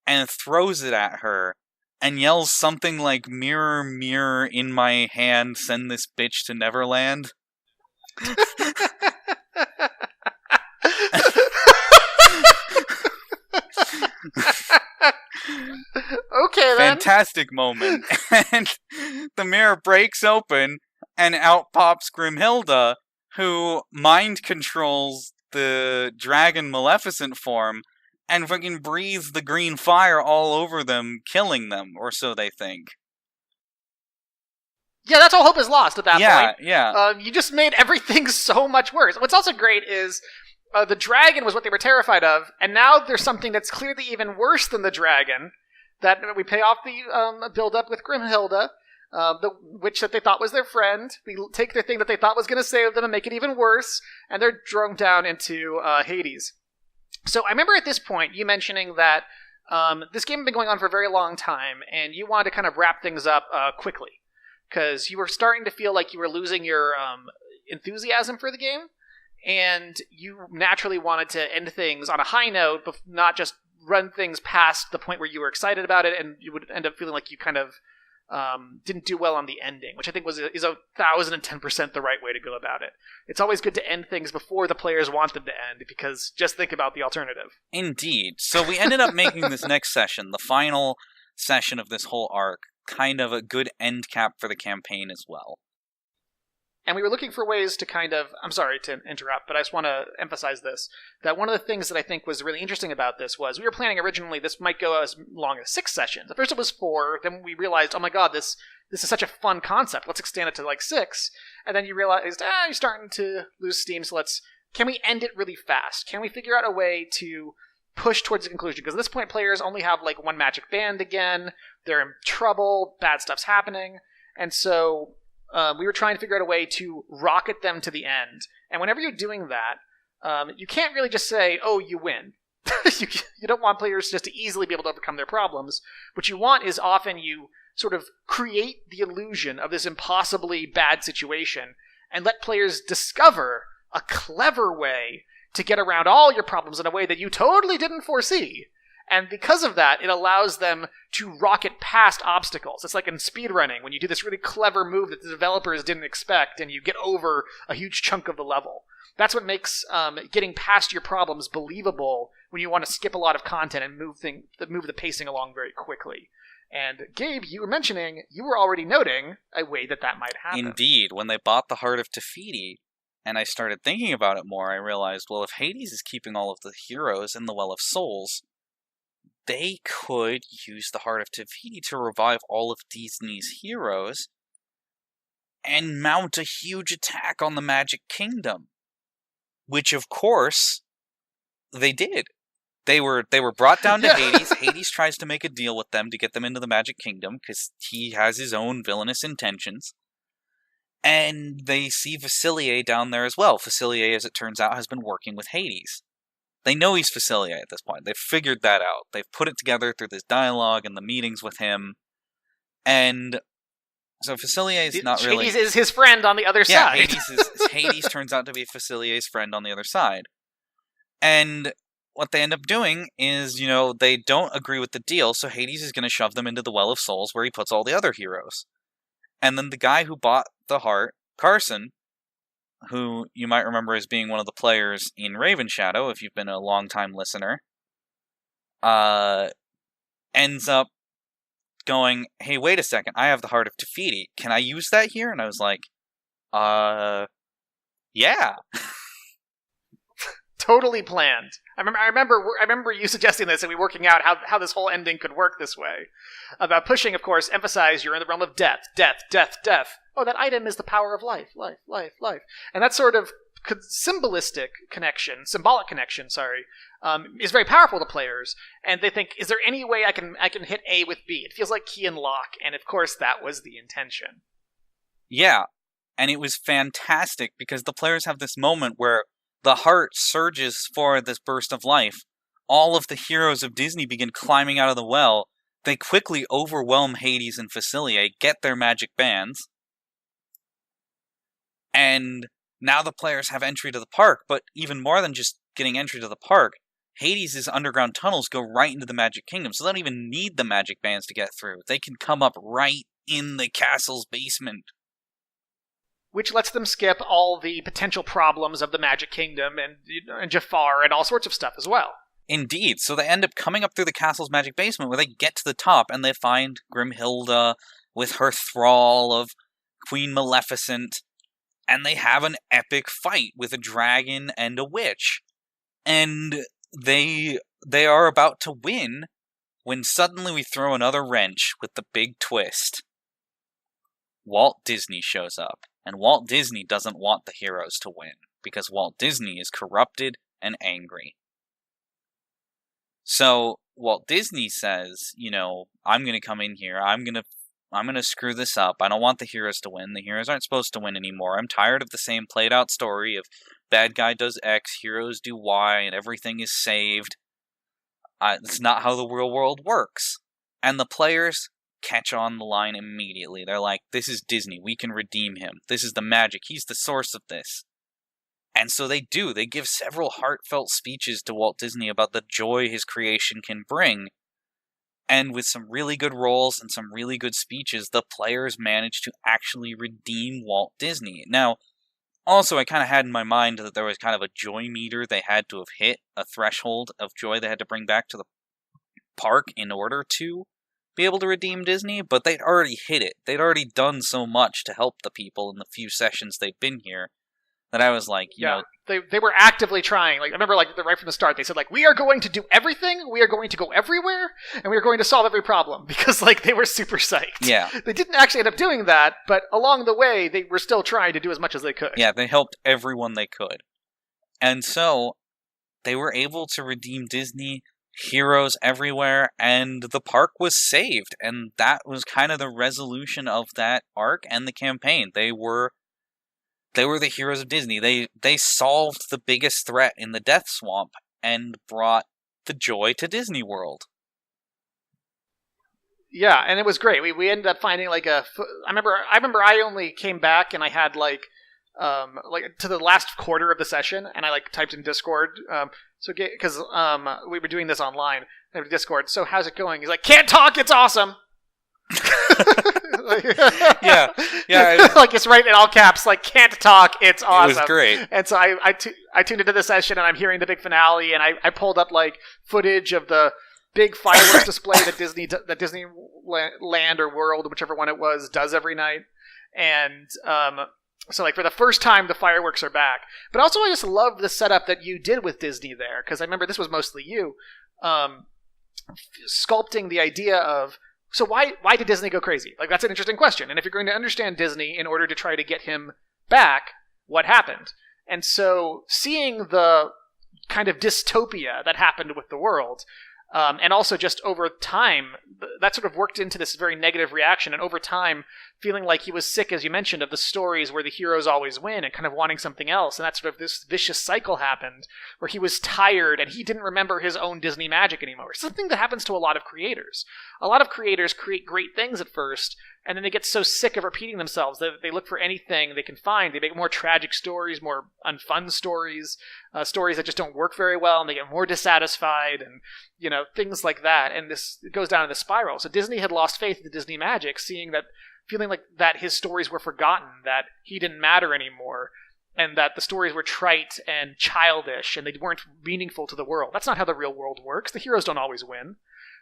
and throws it at her, and yells something like, "Mirror, mirror in my hand, send this bitch to Neverland." Okay, then. Fantastic moment. And the mirror breaks open, and out pops Grimhilda, who mind controls the dragon Maleficent form, and fucking breathes the green fire all over them, killing them, or so they think. Yeah, that's all hope is lost at that point. Yeah. You just made everything so much worse. What's also great is the dragon was what they were terrified of, and now there's something that's clearly even worse than the dragon, that we pay off the build-up with Grimhilda, the witch that they thought was their friend. We take the thing that they thought was going to save them and make it even worse, and they're thrown down into Hades. So I remember at this point you mentioning that this game had been going on for a very long time, and you wanted to kind of wrap things up quickly, because you were starting to feel like you were losing your enthusiasm for the game, and you naturally wanted to end things on a high note, but not just run things past the point where you were excited about it, and you would end up feeling like you kind of didn't do well on the ending, which I think is 1,010% the right way to go about it. It's always good to end things before the players want them to end, because just think about the alternative. Indeed. So we ended up making this next session, the final session of this whole arc, kind of a good end cap for the campaign as well. And we were looking for ways to kind of, I'm sorry to interrupt, but I just want to emphasize this, that one of the things that I think was really interesting about this was we were planning originally this might go as long as 6 sessions. At first it was 4, then we realized, oh my god, this is such a fun concept, let's extend it to like 6, and then you realized, you're starting to lose steam, so can we end it really fast? Can we figure out a way to push towards the conclusion? Because at this point players only have like one magic band again, they're in trouble, bad stuff's happening, and so we were trying to figure out a way to rocket them to the end. And whenever you're doing that, you can't really just say, oh, you win. You don't want players just to easily be able to overcome their problems. What you want is often you sort of create the illusion of this impossibly bad situation and let players discover a clever way to get around all your problems in a way that you totally didn't foresee. And because of that, it allows them to rocket past obstacles. It's like in speedrunning, when you do this really clever move that the developers didn't expect, and you get over a huge chunk of the level. That's what makes getting past your problems believable when you want to skip a lot of content and move the pacing along very quickly. And Gabe, you were mentioning, you were already noting a way that might happen. Indeed. When they bought the Heart of Tefiti, and I started thinking about it more, I realized, well, if Hades is keeping all of the heroes in the Well of Souls, they could use the Heart of Tefiti to revive all of Disney's heroes and mount a huge attack on the Magic Kingdom. Which, of course, they did. They were brought down to Hades. Hades tries to make a deal with them to get them into the Magic Kingdom, because he has his own villainous intentions. And they see Facilier down there as well. Facilier, as it turns out, has been working with Hades. They know he's Facilier at this point. They've figured that out. They've put it together through this dialogue and the meetings with him. And so Facilier is not really... Hades is his friend on the other side. Hades turns out to be Facilier's friend on the other side. And what they end up doing is, they don't agree with the deal, so Hades is going to shove them into the Well of Souls where he puts all the other heroes. And then the guy who bought the heart, Carson, who you might remember as being one of the players in Raven Shadow, if you've been a long-time listener, ends up going, hey, wait a second, I have the Heart of Tefiti. Can I use that here? And I was like, yeah. Totally planned. I remember you suggesting this and we working out how this whole ending could work this way. About pushing, of course, emphasize you're in the realm of death, death, death, death. Oh, that item is the power of life, life, life, life. And that sort of symbolic connection, is very powerful to players. And they think, is there any way I can hit A with B? It feels like key and lock. And of course, that was the intention. Yeah, and it was fantastic because the players have this moment where the heart surges for this burst of life. All of the heroes of Disney begin climbing out of the well. They quickly overwhelm Hades and Facilier, get their magic bands. And now the players have entry to the park, but even more than just getting entry to the park, Hades' underground tunnels go right into the Magic Kingdom, so they don't even need the magic bands to get through. They can come up right in the castle's basement. Which lets them skip all the potential problems of the Magic Kingdom and Jafar and all sorts of stuff as well. Indeed. So they end up coming up through the castle's magic basement where they get to the top and they find Grimhilda with her thrall of Queen Maleficent, and they have an epic fight with a dragon and a witch. And they are about to win when suddenly we throw another wrench with the big twist. Walt Disney shows up. And Walt Disney doesn't want the heroes to win, because Walt Disney is corrupted and angry. So Walt Disney says, I'm going to come in here, I'm going to screw this up, I don't want the heroes to win, the heroes aren't supposed to win anymore, I'm tired of the same played out story of bad guy does X, heroes do Y, and everything is saved. It's not how the real world works. And the players catch on the line immediately. They're like, this is Disney, we can redeem him. This is the magic, he's the source of this. And so they do. They give several heartfelt speeches to Walt Disney about the joy his creation can bring. And with some really good roles and some really good speeches, the players manage to actually redeem Walt Disney. Now, also, I kind of had in my mind that there was kind of a joy meter they had to have hit, a threshold of joy they had to bring back to the park in order to be able to redeem Disney, but they'd already hit it. They'd already done so much to help the people in the few sessions they've been here that I was like, you know... They were actively trying. Like, I remember, like, right from the start, they said, like, we are going to do everything, we are going to go everywhere, and we are going to solve every problem, because, like, they were super psyched. Yeah. They didn't actually end up doing that, but along the way, they were still trying to do as much as they could. Yeah, they helped everyone they could. And so, they were able to redeem Disney, heroes everywhere, and the park was saved. And that was kind of the resolution of that arc and the campaign. They were the heroes of Disney. They solved the biggest threat in the Death Swamp and brought the joy to Disney World. Yeah, and it was great. We ended up finding like I remember I only came back and I had like to the last quarter of the session, and I like typed in Discord. Because we were doing this online over Discord. So how's it going? He's like, can't talk. It's awesome. yeah. Like it's right in all caps. Like can't talk. It's awesome. It was great. And so I tuned into the session and I'm hearing the big finale and I pulled up like footage of the big fireworks display that Disneyland or World, whichever one it was, does every night. And so like for the first time the fireworks are back. But also I just love the setup that you did with Disney there, because I remember this was mostly you sculpting the idea of, so why did Disney go crazy? Like, that's an interesting question. And if you're going to understand Disney in order to try to get him back, what happened? And so seeing the kind of dystopia that happened with the world, and also just over time, that sort of worked into this very negative reaction. And over time, feeling like he was sick, as you mentioned, of the stories where the heroes always win and kind of wanting something else. And that sort of this vicious cycle happened where he was tired and he didn't remember his own Disney magic anymore. Something that happens to a lot of creators. A lot of creators create great things at first, and then they get so sick of repeating themselves that they look for anything they can find. They make more tragic stories, more unfun stories, stories that just don't work very well, and they get more dissatisfied, and things like that. And this goes down in the spiral. So Disney had lost faith in the Disney magic, feeling like that his stories were forgotten, that he didn't matter anymore, and that the stories were trite and childish, and they weren't meaningful to the world. That's not how the real world works. The heroes don't always win.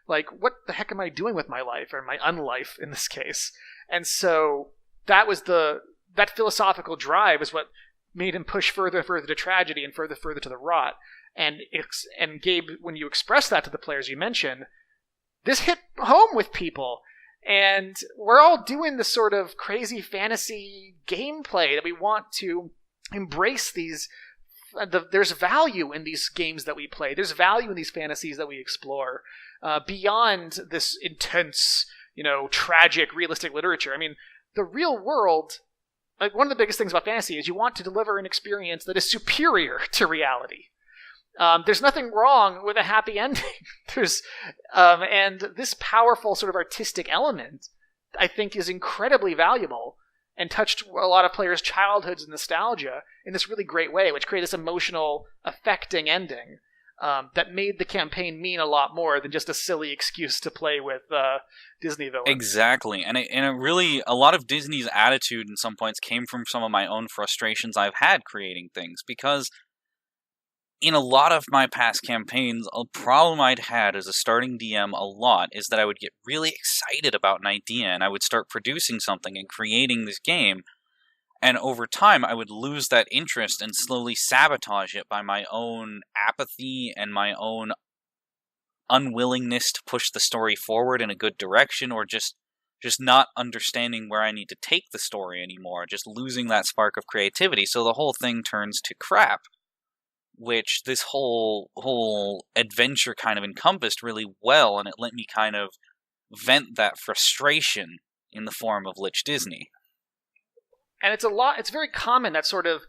Like, what the heck am I doing with my life, or my unlife in this case? And so that philosophical drive is what made him push further to tragedy and further to the rot. And Gabe, when you express that to the players you mentioned, this hit home with people. And we're all doing this sort of crazy fantasy gameplay that we want to embrace these. There's value in these games that we play. There's value in these fantasies that we explore beyond this intense, tragic, realistic literature. I mean, the real world, like one of the biggest things about fantasy is you want to deliver an experience that is superior to reality. There's nothing wrong with a happy ending. And this powerful sort of artistic element, I think, is incredibly valuable and touched a lot of players' childhoods and nostalgia in this really great way, which created this emotional, affecting ending that made the campaign mean a lot more than just a silly excuse to play with Disney villains. Exactly, and it really, a lot of Disney's attitude in some points came from some of my own frustrations I've had creating things, because in a lot of my past campaigns, a problem I'd had as a starting DM a lot is that I would get really excited about an idea, and I would start producing something and creating this game, and over time I would lose that interest and slowly sabotage it by my own apathy and my own unwillingness to push the story forward in a good direction, or just not understanding where I need to take the story anymore, just losing that spark of creativity, so the whole thing turns to crap. Which this whole adventure kind of encompassed really well, and it let me kind of vent that frustration in the form of LIch-Disney. And it's very common, that sort of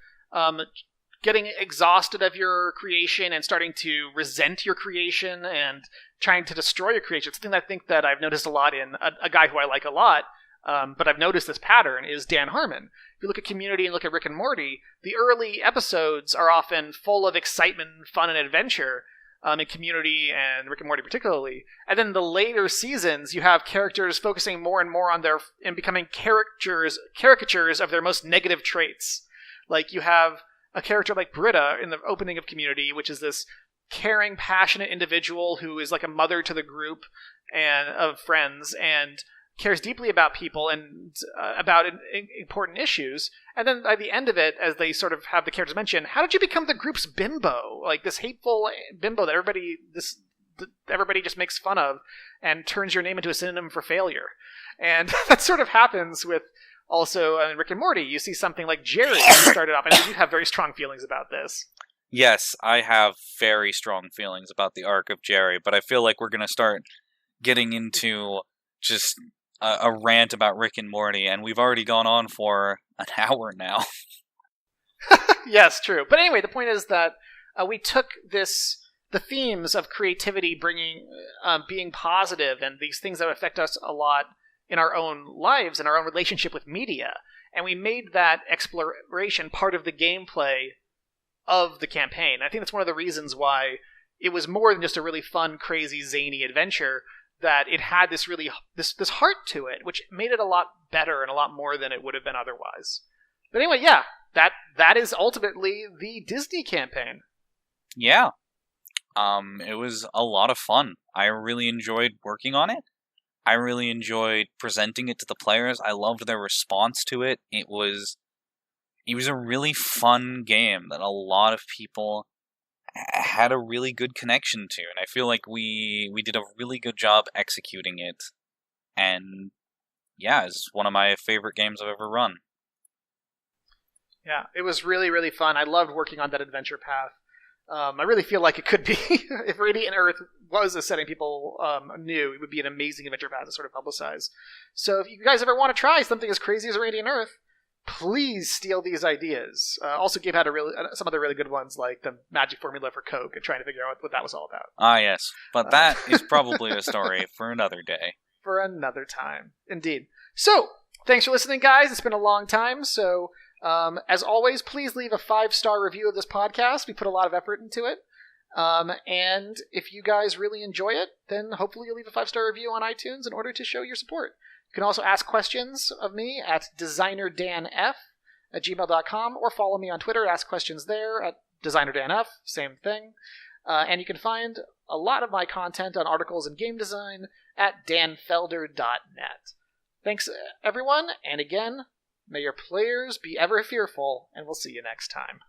getting exhausted of your creation and starting to resent your creation and trying to destroy your creation. It's something that I think that I've noticed a lot in a guy who I like a lot, but I've noticed this pattern, is Dan Harmon. If you look at Community and look at Rick and Morty, the early episodes are often full of excitement, fun, and adventure, in Community and Rick and Morty particularly. And then the later seasons, you have characters focusing more and more on and becoming caricatures of their most negative traits. Like you have a character like Britta in the opening of Community, which is this caring, passionate individual who is like a mother to the group and of friends, and cares deeply about people and about important issues. And then by the end of it, as they sort of have the characters mention, how did you become the group's bimbo? Like this hateful bimbo that everybody just makes fun of and turns your name into a synonym for failure. And that sort of happens with also in Rick and Morty. You see something like Jerry started off, and you have very strong feelings about this. Yes, I have very strong feelings about the arc of Jerry, but I feel like we're going to start getting into just a rant about Rick and Morty, and we've already gone on for an hour now. Yes, true. But anyway, the point is that we took the themes of creativity, being positive, and these things that affect us a lot in our own lives and our own relationship with media, and we made that exploration part of the gameplay of the campaign. I think that's one of the reasons why it was more than just a really fun, crazy, zany adventure, that it had this really this heart to it, which made it a lot better and a lot more than it would have been otherwise. But anyway, yeah, that is ultimately the Disney campaign. Yeah. It was a lot of fun. I really enjoyed working on it. I really enjoyed presenting it to the players. I loved their response to it. It was a really fun game that a lot of people had a really good connection to, and I feel like we did a really good job executing it, and yeah, it's one of my favorite games I've ever run. Yeah, it was really, really fun. I loved working on that adventure path. I really feel like it could be, if Radiant Earth was a setting people knew, it would be an amazing adventure path to sort of publicize. So if you guys ever want to try something as crazy as Radiant Earth, please steal these ideas. Also, Gabe had some other really good ones, like the magic formula for Coke, and trying to figure out what that was all about. Ah, yes. But that is probably a story for another day. For another time. Indeed. So, thanks for listening, guys. It's been a long time. So, as always, please leave a 5-star review of this podcast. We put a lot of effort into it. And if you guys really enjoy it, then hopefully you'll leave a 5-star review on iTunes in order to show your support. You can also ask questions of me at designerdanf@gmail.com, or follow me on Twitter, ask questions there at designerdanf, same thing. And you can find a lot of my content on articles in game design at danfelder.net. Thanks, everyone, and again, May your players be ever fearful, and we'll see you next time.